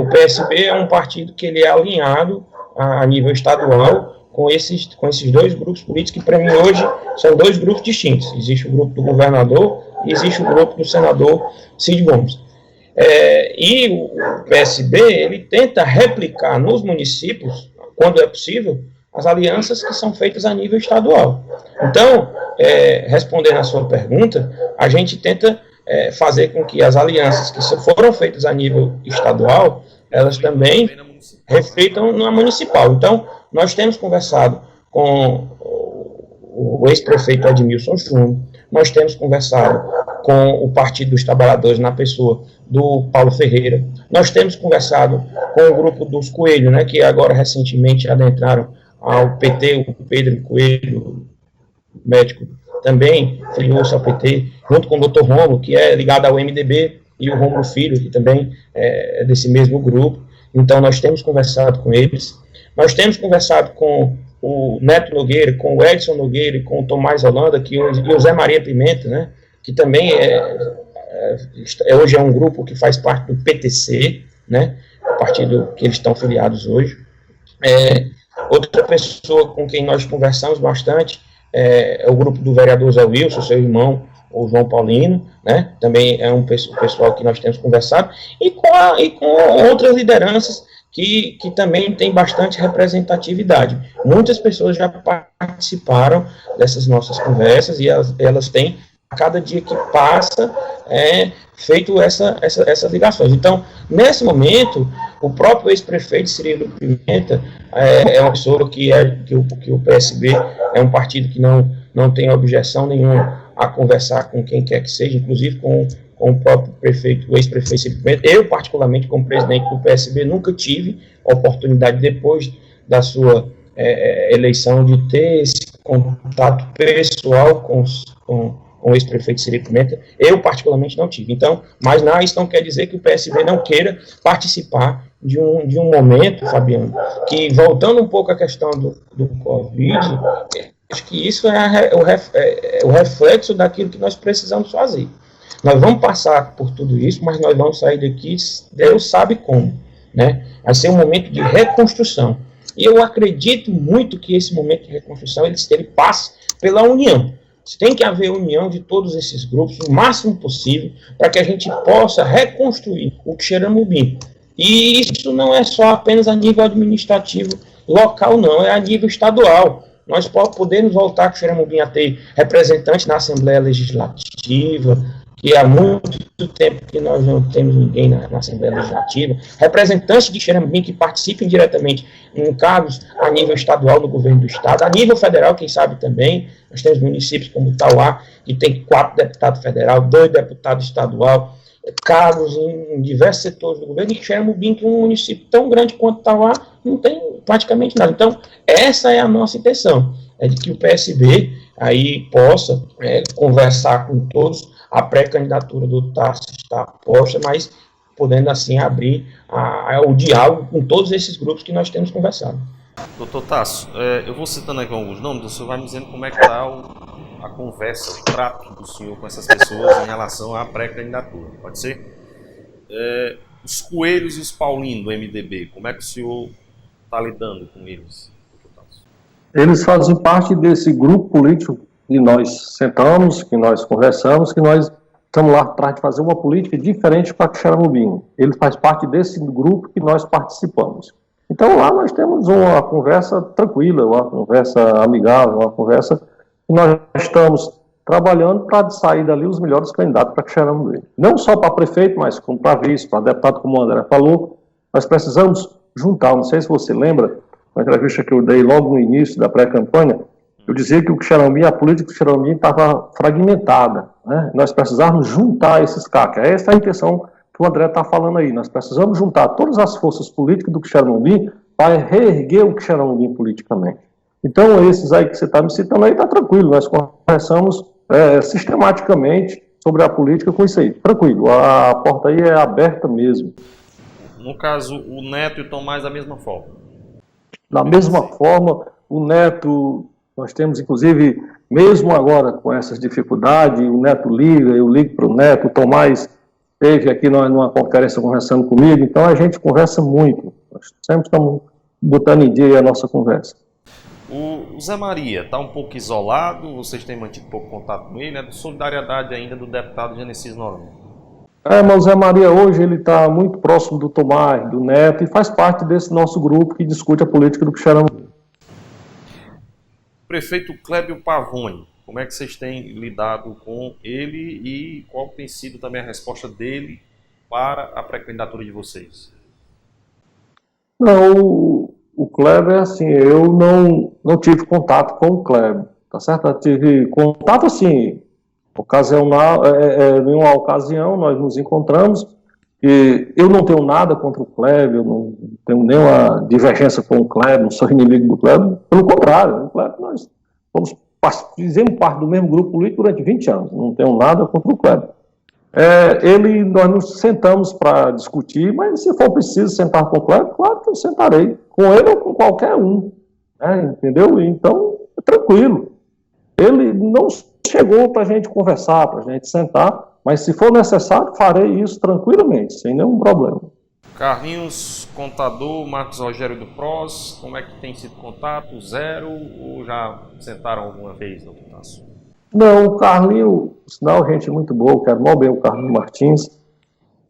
Speaker 2: o PSB é um partido que ele é alinhado a nível estadual com esses dois grupos políticos, que para mim hoje são dois grupos distintos. Existe o grupo do governador e existe o grupo do senador Cid Gomes. E o PSB, ele tenta replicar nos municípios, quando é possível, as alianças que são feitas a nível estadual. Então, respondendo à sua pergunta, a gente tenta fazer com que as alianças que foram feitas a nível estadual, elas também reflitam na municipal. Então, nós temos conversado com o ex-prefeito Edmilson Júnior, nós temos conversado com o Partido dos Trabalhadores na pessoa do Paulo Ferreira, nós temos conversado com o grupo dos Coelho, né, que agora recentemente adentraram ao PT, o Pedro Coelho, médico, também filiou-se ao PT, junto com o Dr. Romulo, que é ligado ao MDB, e o Romulo Filho, que também é desse mesmo grupo. Então, nós temos conversado com eles. Nós temos conversado com o Neto Nogueira, com o Edson Nogueira e com o Tomás Holanda, e o Zé Maria Pimenta, né, que também hoje é um grupo que faz parte do PTC, né, o partido que eles estão filiados hoje. Outra pessoa com quem nós conversamos bastante é o grupo do vereador Zé Wilson, seu irmão, o João Paulino, né, também é um pessoal que nós temos conversado, e com outras lideranças que também tem bastante representatividade. Muitas pessoas já participaram dessas nossas conversas e elas têm, a cada dia que passa, feito essas ligações. Então, nesse momento, o próprio ex-prefeito Cirilo Pimenta é uma pessoa que o PSB é um partido que não tem objeção nenhuma a conversar com quem quer que seja, inclusive com o próprio prefeito, o ex-prefeito Cirilo Pimenta. Eu, particularmente, como presidente do PSB, nunca tive a oportunidade, depois da sua eleição, de ter esse contato pessoal com o ex-prefeito Cirilo Pimenta. Eu, particularmente, não tive. Então, mas isso não quer dizer que o PSB não queira participar de um momento, Fabiano, que, voltando um pouco à questão do Covid, acho que isso é o reflexo daquilo que nós precisamos fazer. Nós vamos passar por tudo isso, mas nós vamos sair daqui, Deus sabe como, né? Vai ser um momento de reconstrução. E eu acredito muito que esse momento de reconstrução, ele passe pela união. Tem que haver união de todos esses grupos, o máximo possível, para que a gente possa reconstruir o Xeramubim. E isso não é só apenas a nível administrativo local, não, é a nível estadual. Nós podemos voltar com o Xeramubim a ter representantes na Assembleia Legislativa, que há muito tempo que nós não temos ninguém na Assembleia Legislativa, representantes de Xeramubim que participem diretamente em cargos a nível estadual no governo do Estado, a nível federal, quem sabe também. Nós temos municípios como Tauá, que tem 4 deputados federais, 2 deputados estadual, cargos em diversos setores do governo, e Xeramubim, que é um município tão grande quanto Tauá, não tem praticamente nada. Então, essa é a nossa intenção, é de que o PSB aí possa conversar com todos. A pré-candidatura do Tássio está posta, mas podendo assim abrir o diálogo com todos esses grupos que nós temos conversado.
Speaker 1: Doutor Tássio, eu vou citando aqui alguns nomes, o senhor vai me dizendo como é que está a conversa, o trato do senhor com essas pessoas em relação à pré-candidatura, pode ser? Os Coelhos e os Paulinos do MDB, como é que o senhor está lidando com eles, doutor Tássio?
Speaker 3: Eles fazem parte desse grupo político que nós sentamos, que nós conversamos, que nós estamos lá atrás de fazer uma política diferente para Quixeramobim. Ele faz parte desse grupo que nós participamos. Então lá nós temos uma conversa tranquila, uma conversa amigável, uma conversa que nós estamos trabalhando para sair dali os melhores candidatos para Quixeramobim. Não só para prefeito, mas como para vice, para deputado, como o André falou. Nós precisamos juntar, não sei se você lembra, na entrevista que eu dei logo no início da pré-campanha, eu dizia que o Quixeramobim, a política do Quixeramobim estava fragmentada, né? Nós precisávamos juntar esses CAC. Essa é a intenção que o André está falando aí. Nós precisamos juntar todas as forças políticas do Quixeramobim para reerguer o Quixeramobim politicamente. Então, esses aí que você está me citando aí, está tranquilo. Nós conversamos sistematicamente sobre a política com isso aí. Tranquilo, a porta aí é aberta mesmo.
Speaker 1: No caso, o Neto e o Tomás da mesma forma?
Speaker 3: Da mesma forma, o Neto, nós temos inclusive, mesmo agora com essas dificuldades, o Neto liga, eu ligo para o Neto, o Tomás esteve aqui numa conferência conversando comigo, então a gente conversa muito, nós sempre estamos botando em dia a nossa conversa.
Speaker 1: O Zé Maria está um pouco isolado, vocês têm mantido pouco contato com ele, é de solidariedade ainda do deputado Genesias Noronha.
Speaker 3: Mas o Zé Maria hoje ele está muito próximo do Tomás, do Neto, e faz parte desse nosso grupo que discute a política do Quixeramobim.
Speaker 1: Prefeito Clébio Pavone, como é que vocês têm lidado com ele e qual tem sido também a resposta dele para a pré-candidatura de vocês?
Speaker 3: Não, o Clébio é assim, eu não tive contato com o Clébio, tá certo? Eu tive contato assim, ocasional, em uma ocasião nós nos encontramos, e eu não tenho nada contra o Clébio, eu não tenho nenhuma divergência com o Clébio, não sou inimigo do Clébio, pelo contrário, o Clébio nós fizemos parte do mesmo grupo político durante 20 anos, não tenho nada contra o Clébio. Nós nos sentamos para discutir, mas se for preciso sentar com o Clébio, claro que eu sentarei, com ele ou com qualquer um, entendeu? Então, é tranquilo. Ele não chegou para a gente conversar, para a gente sentar, mas se for necessário, farei isso tranquilamente, sem nenhum problema.
Speaker 1: Carlinhos, contador, Marcos Rogério do PROS, como é que tem sido contato? Zero ou já sentaram alguma vez no Tasso?
Speaker 3: Não, o Carlinhos, sinal, gente muito boa, quero mal bem o Carlinhos Martins,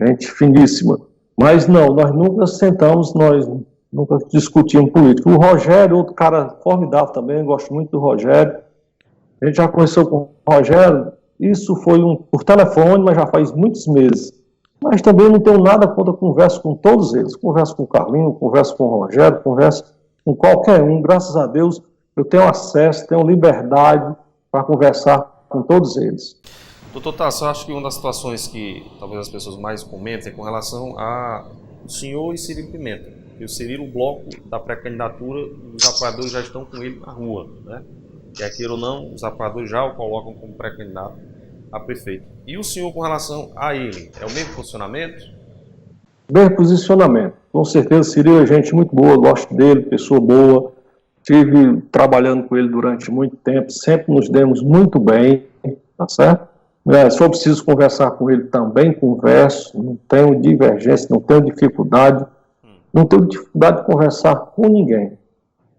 Speaker 3: gente finíssima. Mas não, nós nunca sentamos, nós nunca discutimos política. O Rogério, outro cara formidável também, gosto muito do Rogério. A gente já conversou com o Rogério, isso foi por telefone, mas já faz muitos meses. Mas também não tenho nada contra, converso com todos eles. Converso com o Carlinho, converso com o Rogério, converso com qualquer um. Graças a Deus eu tenho acesso, tenho liberdade para conversar com todos eles.
Speaker 1: Doutor Tasso, eu acho que uma das situações que talvez as pessoas mais comentem é com relação a o senhor e Cirilo Pimenta. E o Cirilo, o bloco da pré-candidatura, os apoiadores já estão com ele na rua, né? Quer queira ou não, os apoiadores já o colocam como pré-candidato a prefeito. E o senhor, com relação a ele, é o mesmo posicionamento?
Speaker 3: Mesmo posicionamento. Com certeza, Cirilo é gente muito boa, gosto dele, pessoa boa. Estive trabalhando com ele durante muito tempo, sempre nos demos muito bem, tá certo? Se eu preciso conversar com ele, também converso, não tenho divergência, não tenho dificuldade de conversar com ninguém.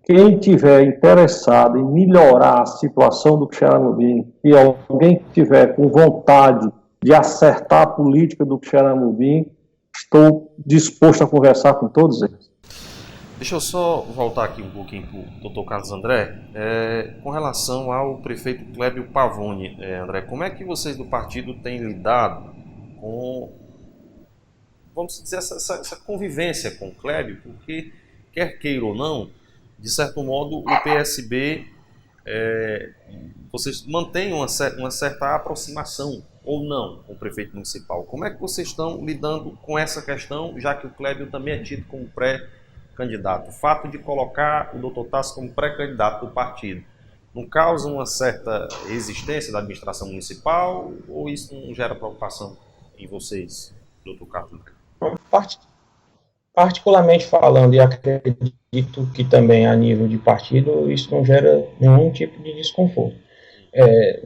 Speaker 3: Quem tiver interessado em melhorar a situação do Quixeramobim e alguém que tiver com vontade de acertar a política do Quixeramobim, estou disposto a conversar com todos eles.
Speaker 1: Deixa eu só voltar aqui um pouquinho para o doutor Carlos André, com relação ao prefeito Clébio Pavone. André, como é que vocês do partido têm lidado com, vamos dizer, essa convivência com o Clébio? Porque, quer queira ou não, de certo modo, o PSB, vocês mantêm uma certa aproximação, ou não, com o prefeito municipal. Como é que vocês estão lidando com essa questão, já que o Clébio também é tido como pré-candidato? O fato de colocar o doutor Tasso como pré-candidato do partido não causa uma certa resistência da administração municipal, ou isso não gera preocupação em vocês, doutor Carlos?
Speaker 2: Particularmente falando, e acredito que também a nível de partido, isso não gera nenhum tipo de desconforto.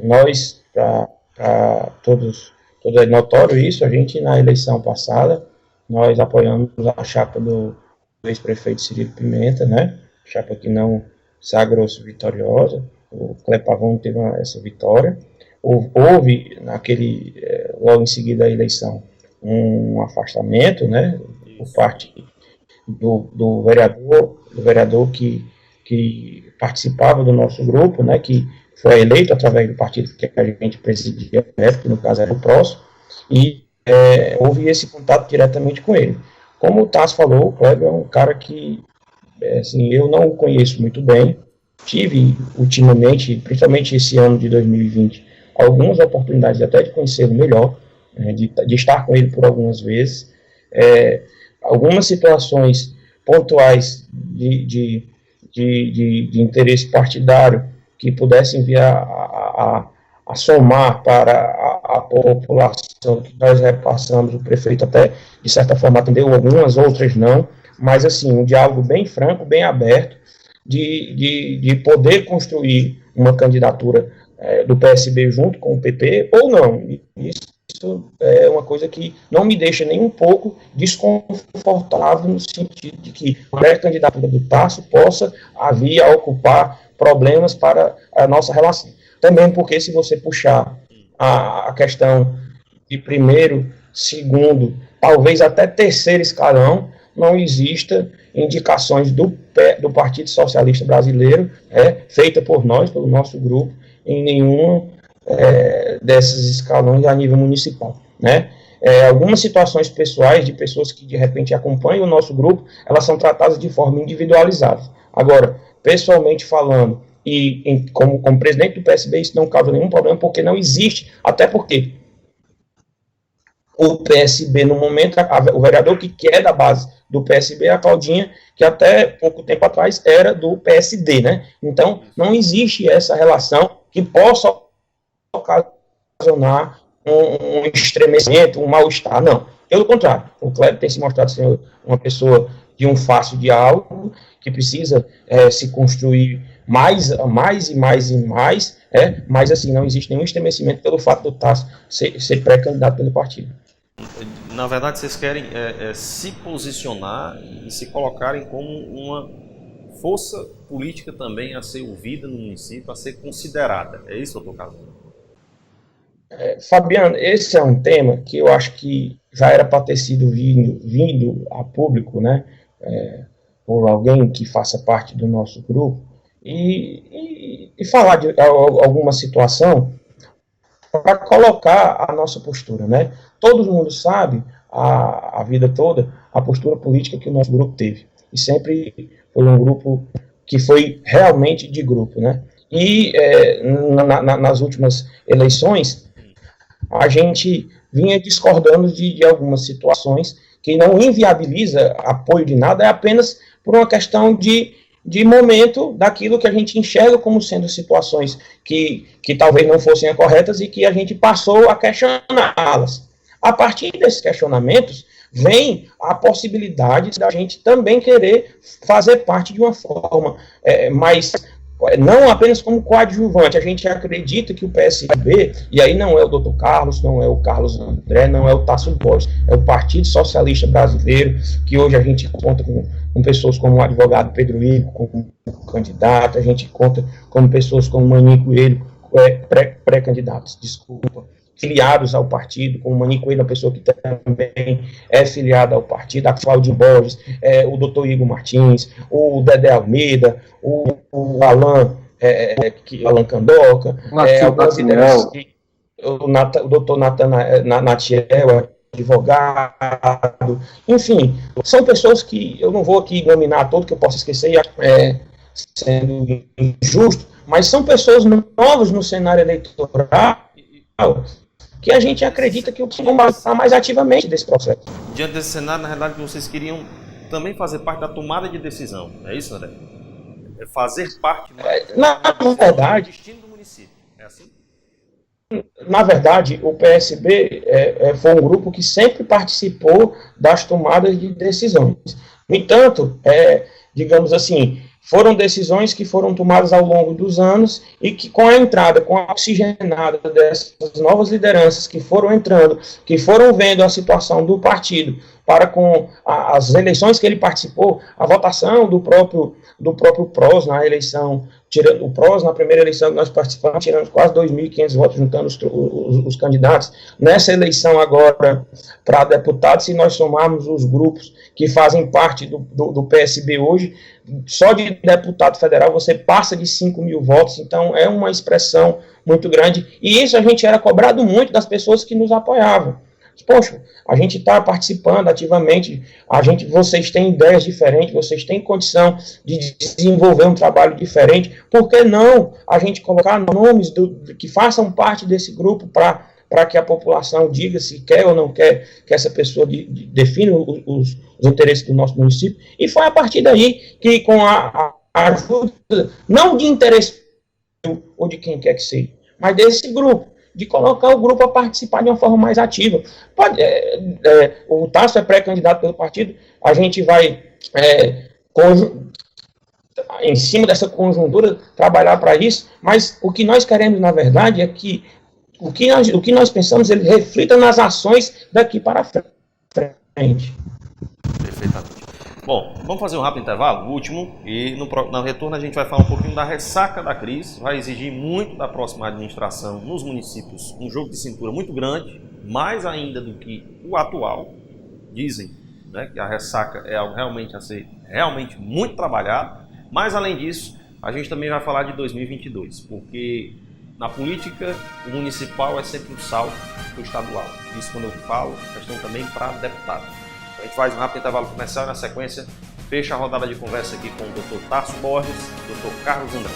Speaker 2: Nós, para todos é notório isso, a gente na eleição passada, nós apoiamos a chapa do ex-prefeito Cirilo Pimenta, né? Chapa que não sagrou-se vitoriosa, o Clébio Pavone teve essa vitória, houve logo em seguida da eleição, um afastamento, né, por parte do vereador que participava do nosso grupo, né, que foi eleito através do partido que a gente presidia, que no caso era o PROS, e houve esse contato diretamente com ele. Como o Tasso falou, o Kleber é um cara que, assim, eu não o conheço muito bem, tive ultimamente, principalmente esse ano de 2020, algumas oportunidades até de conhecê-lo melhor, de estar com ele por algumas vezes, algumas situações pontuais de interesse partidário que pudessem vir a somar para a população que nós repassamos, o prefeito até, de certa forma, atendeu algumas, outras não, mas assim, um diálogo bem franco, bem aberto, de poder construir uma candidatura do PSB junto com o PP, ou não. Isso é uma coisa que não me deixa nem um pouco desconfortável, no sentido de que a pré-candidatura do Tasso possa vir a ocupar problemas para a nossa relação. Também porque, se você puxar a questão de primeiro, segundo, talvez até terceiro escalão, não exista indicações do Partido Socialista Brasileiro, feita por nós, pelo nosso grupo, em nenhum desses escalões a nível municipal, né? Algumas situações pessoais de pessoas que de repente acompanham o nosso grupo, elas são tratadas de forma individualizada. Agora, pessoalmente falando, e como presidente do PSB, isso não causa nenhum problema, porque não existe, até porque o PSB, no momento, o vereador que é da base do PSB é a Claudinha, que até pouco tempo atrás era do PSD, né? Então, não existe essa relação que possa ocasionar um estremecimento, um mal-estar, não. Pelo contrário, o Kleber tem se mostrado ser uma pessoa de um fácil diálogo, que precisa se construir mais, mas assim, não existe nenhum estremecimento pelo fato do Tasso ser pré-candidato pelo partido.
Speaker 1: Na verdade, vocês querem se posicionar e se colocarem como uma força política também a ser ouvida no município, a ser considerada. É isso, doutor Carlos?
Speaker 2: Fabiano, esse é um tema que eu acho que já era para ter sido vindo a público, né, por alguém que faça parte do nosso grupo, e falar de alguma situação para colocar a nossa postura, né? Todo mundo sabe, a vida toda, a postura política que o nosso grupo teve, e sempre foi um grupo que foi realmente de grupo, né? E nas últimas eleições, a gente vinha discordando de algumas situações que não inviabiliza apoio de nada, é apenas por uma questão de momento daquilo que a gente enxerga como sendo situações que talvez não fossem corretas e que a gente passou a questioná-las. A partir desses questionamentos, vem a possibilidade da gente também querer fazer parte de uma forma mais... não apenas como coadjuvante. A gente acredita que o PSB, e aí não é o Dr. Carlos, não é o Carlos André, não é o Tasso Borges, é o Partido Socialista Brasileiro, que hoje a gente conta com pessoas como o advogado Pedro Igor, como candidato, a gente conta com pessoas como Mani Coelho, pré-candidatos, filiados ao partido, como o Mani Coelho, uma pessoa que também é filiada ao partido, a Claudinho Borges, o Dr. Igor Martins, o Dedé Almeida, o Alan Candoca, o doutor Natiel, advogado, enfim, são pessoas que eu não vou aqui nominar todo, que eu posso esquecer, sendo injusto, mas são pessoas novas no cenário eleitoral que a gente acredita que vão passar mais ativamente desse processo.
Speaker 1: Diante desse cenário, na realidade, vocês queriam também fazer parte da tomada de decisão, é isso, André? Fazer parte
Speaker 2: na verdade,
Speaker 1: do destino do município, é assim?
Speaker 2: Na verdade, o PSB foi um grupo que sempre participou das tomadas de decisões. No entanto, digamos assim, foram decisões que foram tomadas ao longo dos anos e que com a entrada, com a oxigenada dessas novas lideranças que foram entrando, que foram vendo a situação do partido para com as eleições que ele participou, a votação do próprio PROS na eleição, tirando o PROS, na primeira eleição que nós participamos, tiramos quase 2.500 votos, juntando os candidatos. Nessa eleição agora, para deputados, se nós somarmos os grupos que fazem parte do PSB hoje, só de deputado federal você passa de 5.000 votos, então é uma expressão muito grande, e isso a gente era cobrado muito das pessoas que nos apoiavam. Poxa, a gente está participando ativamente, vocês têm ideias diferentes, vocês têm condição de desenvolver um trabalho diferente, por que não a gente colocar nomes que façam parte desse grupo para que a população diga se quer ou não quer que essa pessoa defina os interesses do nosso município? E foi a partir daí que, com a ajuda, não de interesse ou de quem quer que seja, mas desse grupo, de colocar o grupo a participar de uma forma mais ativa. O Tasso é pré-candidato pelo partido, a gente vai, em cima dessa conjuntura, trabalhar para isso, mas o que nós queremos, na verdade, é que o que nós pensamos, ele reflita nas ações daqui para frente.
Speaker 1: Perfeitamente. Bom, vamos fazer um rápido intervalo, o último, e no retorno a gente vai falar um pouquinho da ressaca da crise, vai exigir muito da próxima administração nos municípios, um jogo de cintura muito grande, mais ainda do que o atual. Dizem, né, que a ressaca é algo realmente a ser muito trabalhado, mas além disso, a gente também vai falar de 2022, porque na política o municipal é sempre um salto do estadual. Isso quando eu falo, questão também para deputado. A gente faz um rápido intervalo comercial e na sequência fecha a rodada de conversa aqui com o Dr. Tasso Borges e o Dr. Carlos André.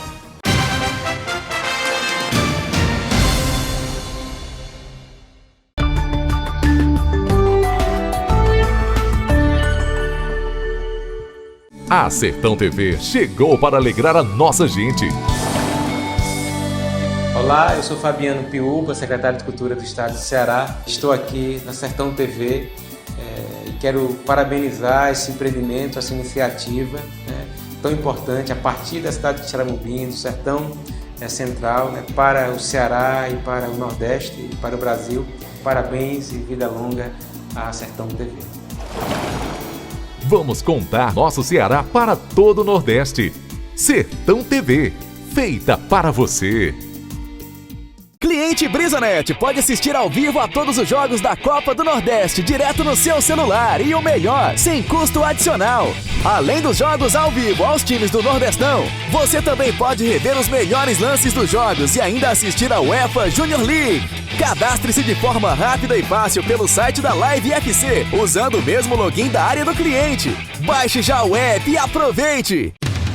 Speaker 4: A Sertão TV chegou para alegrar a nossa gente.
Speaker 13: Olá, eu sou Fabiano Piúba, secretário de Cultura do Estado do Ceará. Estou aqui na Sertão TV e quero parabenizar esse empreendimento, essa iniciativa, né, tão importante a partir da cidade de Xaramubim, do Sertão Central, né, para o Ceará e para o Nordeste e para o Brasil. Parabéns e vida longa à Sertão TV.
Speaker 4: Vamos contar nosso Ceará para todo o Nordeste. Sertão TV, feita para você.
Speaker 14: Cliente BrisaNet pode assistir ao vivo a todos os jogos da Copa do Nordeste direto no seu celular e o melhor, sem custo adicional. Além dos jogos ao vivo aos times do Nordestão, você também pode rever os melhores lances dos jogos e ainda assistir a UEFA Junior League. Cadastre-se de forma rápida e fácil pelo site da Live FC, usando o mesmo login da área do cliente. Baixe já o app e aproveite!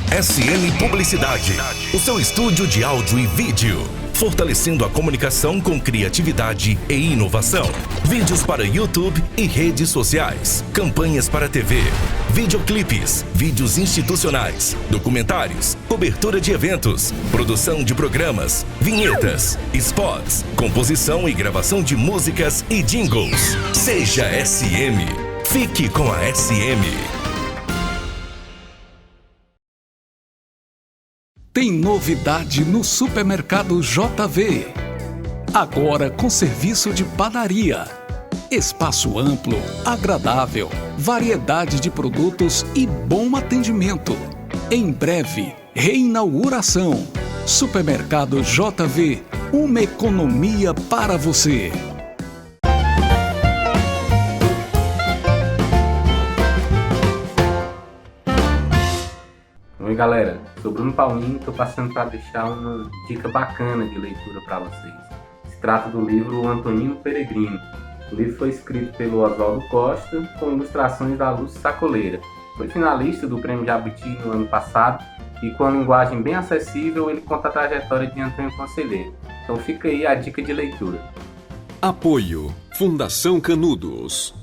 Speaker 15: SM Publicidade, o seu estúdio de áudio e vídeo. Fortalecendo a comunicação com criatividade e inovação. Vídeos para YouTube e redes sociais. Campanhas para TV. Videoclipes. Vídeos institucionais. Documentários. Cobertura de eventos. Produção de programas. Vinhetas. Spots. Composição e gravação de músicas e jingles. Seja SM. Fique com a SM.
Speaker 16: Tem novidade no Supermercado JV. Agora com serviço de padaria. Espaço amplo, agradável, variedade de produtos e bom atendimento. Em breve, reinauguração. Supermercado JV, uma economia para você.
Speaker 17: Oi galera, sou Bruno Paulinho e estou passando para deixar uma dica bacana de leitura para vocês. Se trata do livro O Antonino Peregrino. O livro foi escrito pelo Oswaldo Costa com ilustrações da Lúcia Sacoleira. Foi finalista do Prêmio Jabuti no ano passado e com uma linguagem bem acessível ele conta a trajetória de Antônio Conselheiro. Então fica aí a dica de leitura.
Speaker 9: Apoio Fundação Canudos.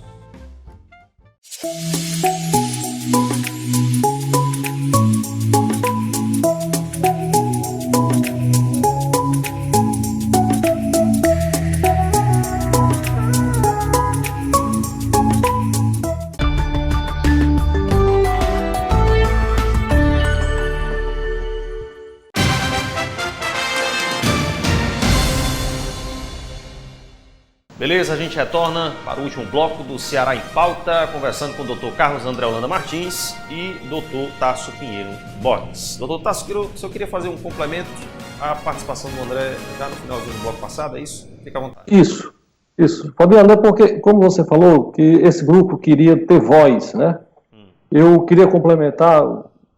Speaker 1: Beleza, a gente retorna para o último bloco do Ceará em Pauta, conversando com o Dr. Carlos André Holanda Martins e Dr. Tasso Pinheiro Borges. Dr. Tasso, eu queria fazer um complemento à participação do André já no finalzinho do bloco passado, é isso? Fica à vontade.
Speaker 3: Isso. Fabiano, porque, como você falou, que esse grupo queria ter voz, né? Eu queria complementar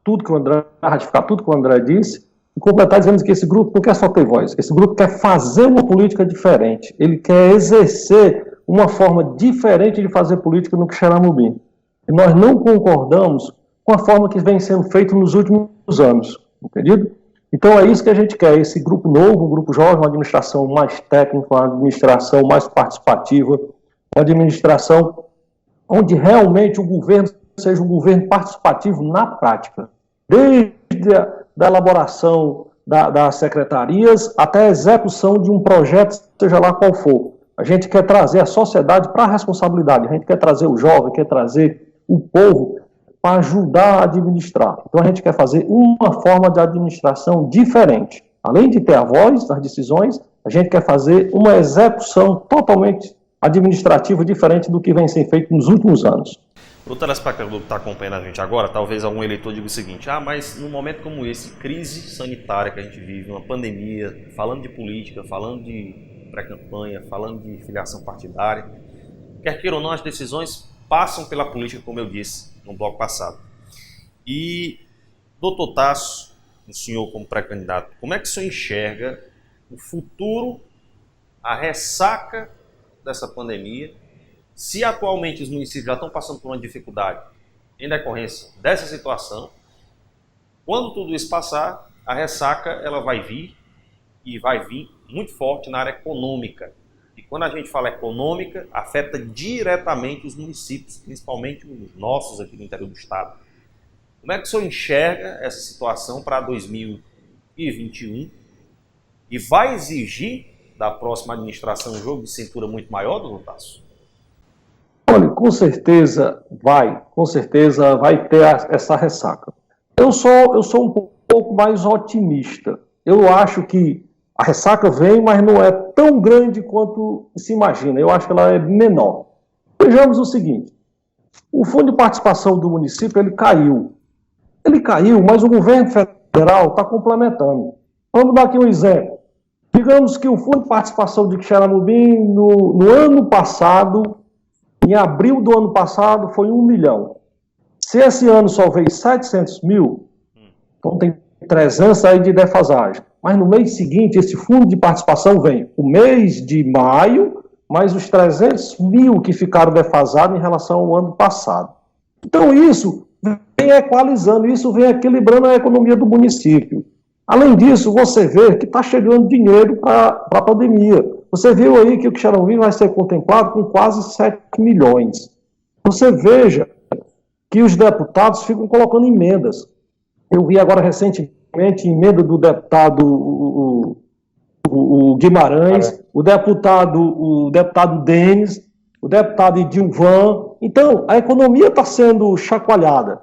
Speaker 3: tudo que o André, ratificar tudo que o André disse, e completar dizendo que esse grupo não quer só ter voz, esse grupo quer fazer uma política diferente, ele quer exercer uma forma diferente de fazer política no Quixeramobim. E nós não concordamos com a forma que vem sendo feita nos últimos anos, entendido? Então é isso que a gente quer, esse grupo novo, um grupo jovem, uma administração mais técnica, uma administração mais participativa, uma administração onde realmente o governo seja um governo participativo na prática, desde da elaboração das secretarias até a execução de um projeto, seja lá qual for. A gente quer trazer a sociedade para a responsabilidade, a gente quer trazer o jovem, quer trazer o povo para ajudar a administrar. Então a gente quer fazer uma forma de administração diferente. Além de ter a voz nas decisões, a gente quer fazer uma execução totalmente administrativa diferente do que vem sendo feito nos últimos anos.
Speaker 1: O telespectador que está acompanhando a gente agora, talvez algum eleitor diga o seguinte: mas num momento como esse, crise sanitária que a gente vive, uma pandemia, falando de política, falando de pré-campanha, falando de filiação partidária, quer queira ou não, as decisões passam pela política, como eu disse no bloco passado. E, doutor Tasso, o senhor como pré-candidato, como é que o senhor enxerga o futuro, a ressaca dessa pandemia, se atualmente os municípios já estão passando por uma dificuldade em decorrência dessa situação? Quando tudo isso passar, a ressaca ela vai vir, e vai vir muito forte na área econômica. E quando a gente fala econômica, afeta diretamente os municípios, principalmente os nossos aqui no interior do estado. Como é que o senhor enxerga essa situação para 2021 e vai exigir da próxima administração um jogo de cintura muito maior, doutor Tasso?
Speaker 3: Olha, com certeza vai ter essa ressaca. Eu sou um pouco mais otimista. Eu acho que a ressaca vem, mas não é tão grande quanto se imagina. Eu acho que ela é menor. Vejamos o seguinte: o fundo de participação do município ele caiu, mas o governo federal está complementando. Vamos dar aqui um exemplo. Digamos que o fundo de participação de Quixeramobim no ano passado, em abril do ano passado, foi 1 milhão. Se esse ano só veio 700 mil, então tem 300 aí de defasagem. Mas no mês seguinte, esse fundo de participação vem o mês de maio, mais os 300 mil que ficaram defasados em relação ao ano passado. Então isso vem equalizando, isso vem equilibrando a economia do município. Além disso, você vê que está chegando dinheiro para a pandemia. Você viu aí que o Quixeramobim vai ser contemplado com quase 7 milhões. Você veja que os deputados ficam colocando emendas. Eu vi agora recentemente emenda do deputado o Guimarães, o deputado Denis, o deputado Edilvan. Então, a economia está sendo chacoalhada.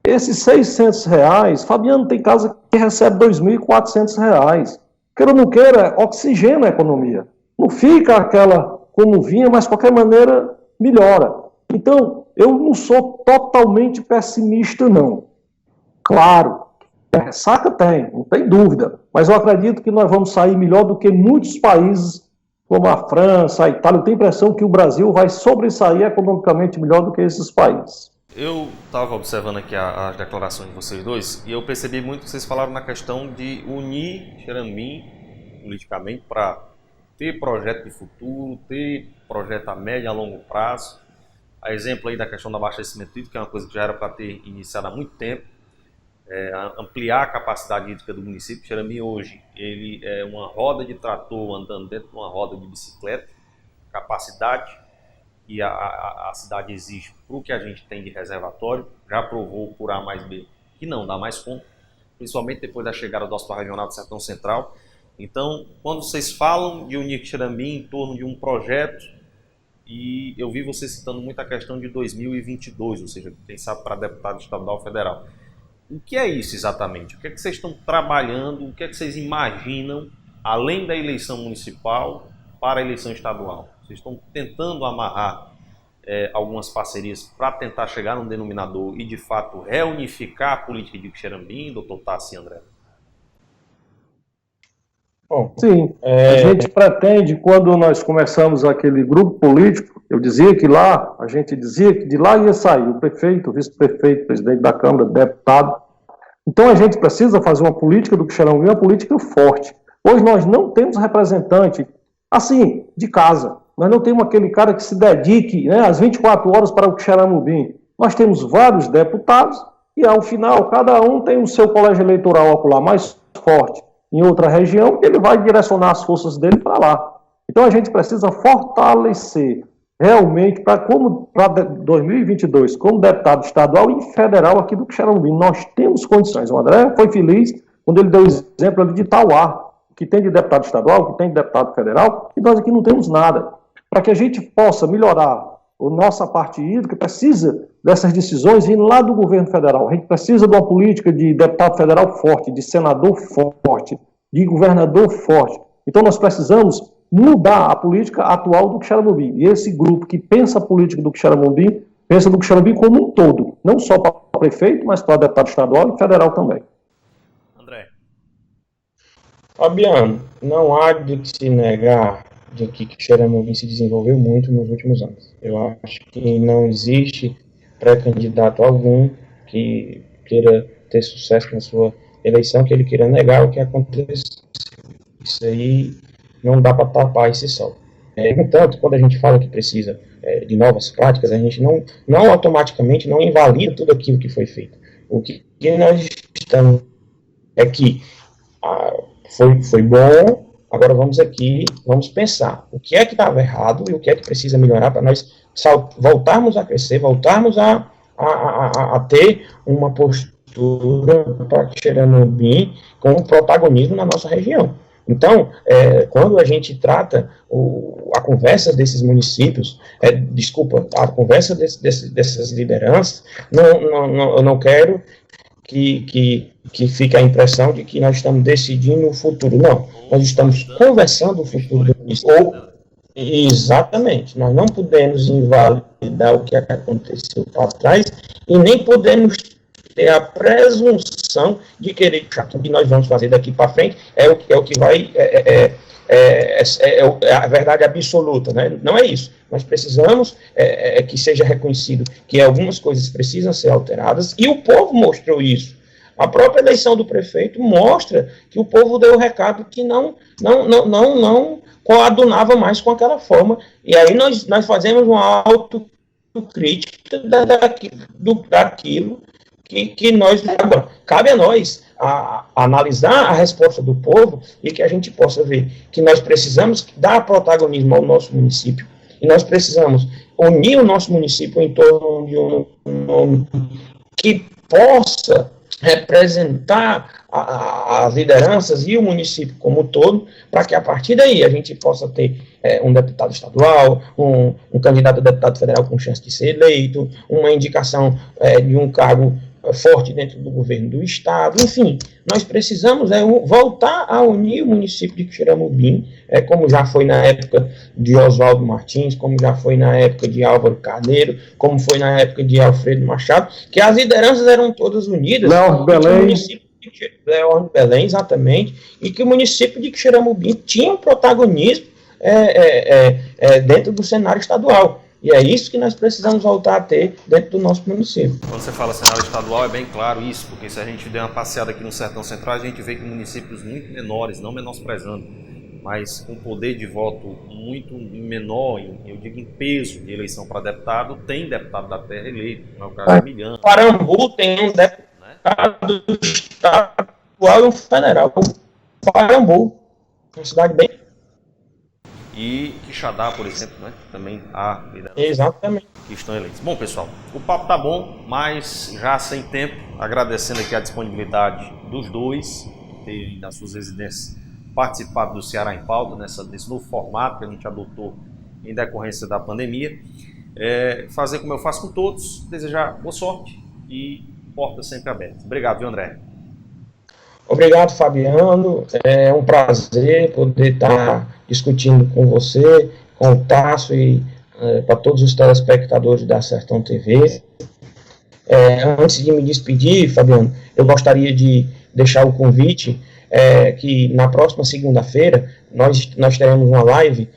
Speaker 3: Esses R$600, Fabiano, tem casa que recebe R$2.400. Queira ou não queira, oxigena a economia. Não fica aquela como vinha, mas de qualquer maneira melhora. Então, eu não sou totalmente pessimista, não. Claro, ressaca tem, não tem dúvida. Mas eu acredito que nós vamos sair melhor do que muitos países, como a França, a Itália. Eu tenho a impressão que o Brasil vai sobressair economicamente melhor do que esses países.
Speaker 1: Eu estava observando aqui as declarações de vocês dois e eu percebi muito que vocês falaram na questão de unir Quixeramobim politicamente para ter projeto de futuro, ter projeto a médio e a longo prazo. A exemplo aí da questão do abastecimento hídrico, que é uma coisa que já era para ter iniciado há muito tempo. Ampliar a capacidade hídrica do município. Quixeramobim hoje ele é uma roda de trator andando dentro de uma roda de bicicleta. Capacidade que a cidade exige para o que a gente tem de reservatório, já provou por A mais B que não dá mais conta, principalmente depois da chegada do Hospital Regional do Sertão Central. Então, quando vocês falam de unir Quixeramobim em torno de um projeto, e eu vi você citando muito a questão de 2022, ou seja, quem sabe para deputado estadual federal. O que é isso exatamente? O que é que vocês estão trabalhando? O que é que vocês imaginam, além da eleição municipal, para a eleição estadual? Vocês estão tentando amarrar algumas parcerias para tentar chegar num denominador e, de fato, reunificar a política de Quixeramobim, doutor Tassi e André?
Speaker 3: Bom, sim, a gente pretende, quando nós começamos aquele grupo político, eu dizia que lá, a gente dizia que de lá ia sair o prefeito, o vice-prefeito, o presidente da Câmara, deputado. Então a gente precisa fazer uma política do Quixeramobim, uma política forte. Hoje nós não temos representante, assim, de casa. Nós não temos aquele cara que se dedique, né, às 24 horas para o Quixeramobim. Nós temos vários deputados e, ao final, cada um tem o seu colégio eleitoral acolá mais forte em outra região, ele vai direcionar as forças dele para lá. Então a gente precisa fortalecer realmente para 2022, como deputado estadual e federal aqui do Quixeramobim. Nós temos condições. O André foi feliz quando ele deu o exemplo ali de Tauá, que tem de deputado estadual, que tem de deputado federal, e nós aqui não temos nada. Para que a gente possa melhorar a nossa parte hídrica, precisa dessas decisões vindo lá do governo federal. A gente precisa de uma política de deputado federal forte, de senador forte, de governador forte. Então nós precisamos mudar a política atual do Quixeramobim. E esse grupo que pensa a política do Quixeramobim, pensa do Quixeramobim como um todo, não só para o prefeito, mas para deputado estadual e federal também.
Speaker 1: André.
Speaker 2: Fabiano, não há de se negar de que Quixeramobim se desenvolveu muito nos últimos anos. Eu acho que não existe pré-candidato algum que queira ter sucesso na sua eleição, que ele queira negar o que aconteceu. Isso aí não dá para tapar esse sol. No entanto, quando a gente fala que precisa de novas práticas, a gente não automaticamente não invalida tudo aquilo que foi feito. O que nós estamos é que foi bom. Agora vamos pensar o que é que estava errado e o que é que precisa melhorar para nós voltarmos a crescer, voltarmos a ter uma postura para Quixeramobim com protagonismo na nossa região. Então, quando a gente trata a conversa desses municípios, a conversa dessas lideranças, eu não quero que fique a impressão de que nós estamos decidindo o futuro. Não, nós estamos conversando o futuro do município. Exatamente, nós não podemos invalidar o que aconteceu para trás e nem podemos ter a presunção de querer que o que nós vamos fazer daqui para frente é o que vai a verdade absoluta, né? Não é isso. Nós precisamos que seja reconhecido que algumas coisas precisam ser alteradas, e o povo mostrou isso. A própria eleição do prefeito mostra que o povo deu o recado que não coadunava mais com aquela forma, e aí nós fazemos uma autocrítica daquilo que nós... Agora, cabe a nós analisar a resposta do povo e que a gente possa ver que nós precisamos dar protagonismo ao nosso município, e nós precisamos unir o nosso município em torno de um nome que possa representar as lideranças e o município como um todo, para que a partir daí a gente possa ter um deputado estadual, um candidato a deputado federal com chance de ser eleito, uma indicação de um cargo forte dentro do governo do estado. Enfim, nós precisamos voltar a unir o município de Quixeramobim, como já foi na época de Oswaldo Martins, como já foi na época de Álvaro Carneiro, como foi na época de Alfredo Machado, que as lideranças eram todas unidas. Leão Belém, exatamente, e que o município de Quixeramobim tinha um protagonismo dentro do cenário estadual. E é isso que nós precisamos voltar a ter dentro do nosso município.
Speaker 1: Quando você fala cenário estadual, é bem claro isso, porque se a gente der uma passeada aqui no Sertão Central, a gente vê que municípios muito menores, não menosprezando, mas com poder de voto muito menor, eu digo em peso de eleição para deputado, tem deputado da terra eleito, não é o caso de Milhão.
Speaker 2: Parambu tem um deputado estadual e um federal. Parambu, uma cidade bem...
Speaker 1: E Quixadá, por exemplo, né? Também há lideranças.
Speaker 2: Exatamente.
Speaker 1: Que estão eleitos. Bom, pessoal, o papo tá bom, mas já sem tempo, agradecendo aqui a disponibilidade dos dois, terem nas suas residências participado do Ceará em Pauta, nesse novo formato que a gente adotou em decorrência da pandemia. Fazer como eu faço com todos, desejar boa sorte e portas sempre abertas. Obrigado, viu, André?
Speaker 2: Obrigado, Fabiano. É um prazer poder estar discutindo com você, com o Tasso e para todos os telespectadores da Sertão TV. Antes de me despedir, Fabiano, eu gostaria de deixar o convite que na próxima segunda-feira nós teremos uma live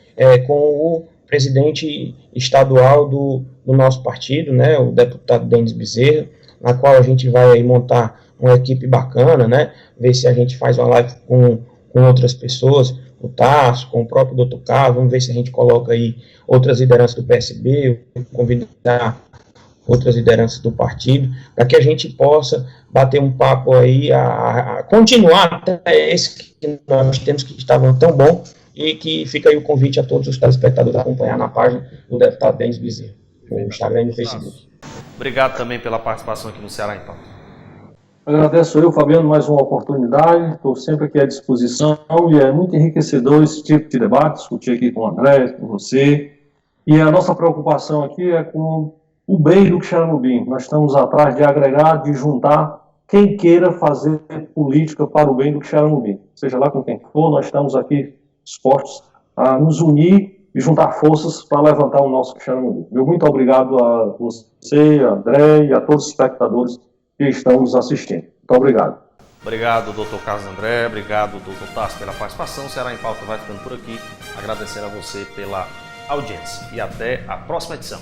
Speaker 2: com o presidente estadual do nosso partido, né, o deputado Denis Bezerra, na qual a gente vai aí montar uma equipe bacana, né, ver se a gente faz uma live com outras pessoas, o Tasso, com o próprio Dr. Carlos, vamos ver se a gente coloca aí outras lideranças do PSB, convidar outras lideranças do partido, para que a gente possa bater um papo aí, a continuar até esse que nós temos, que estava tão bom, e que fica aí o convite a todos os telespectadores a acompanhar na página do deputado Denis Bezerra, no Instagram e no Facebook.
Speaker 1: Obrigado também pela participação aqui no Ceará em Pauta.
Speaker 3: Agradeço eu, Fabiano, mais uma oportunidade, estou sempre aqui à disposição e é muito enriquecedor esse tipo de debate, discutir aqui com o André, com você, e a nossa preocupação aqui é com o bem do Quixeramobim. Nós estamos atrás de agregar, de juntar quem queira fazer política para o bem do Quixeramobim. Seja lá com quem for, nós estamos aqui dispostos a nos unir e juntar forças para levantar o nosso Quixeramobim. Muito obrigado a você, a André e a todos os espectadores que estão nos assistindo. Muito obrigado.
Speaker 1: Obrigado, Dr. Carlos André. Obrigado, Dr. Tasso, pela participação. O Ceará em Pauta vai ficando por aqui. Agradecendo a você pela audiência. E até a próxima edição.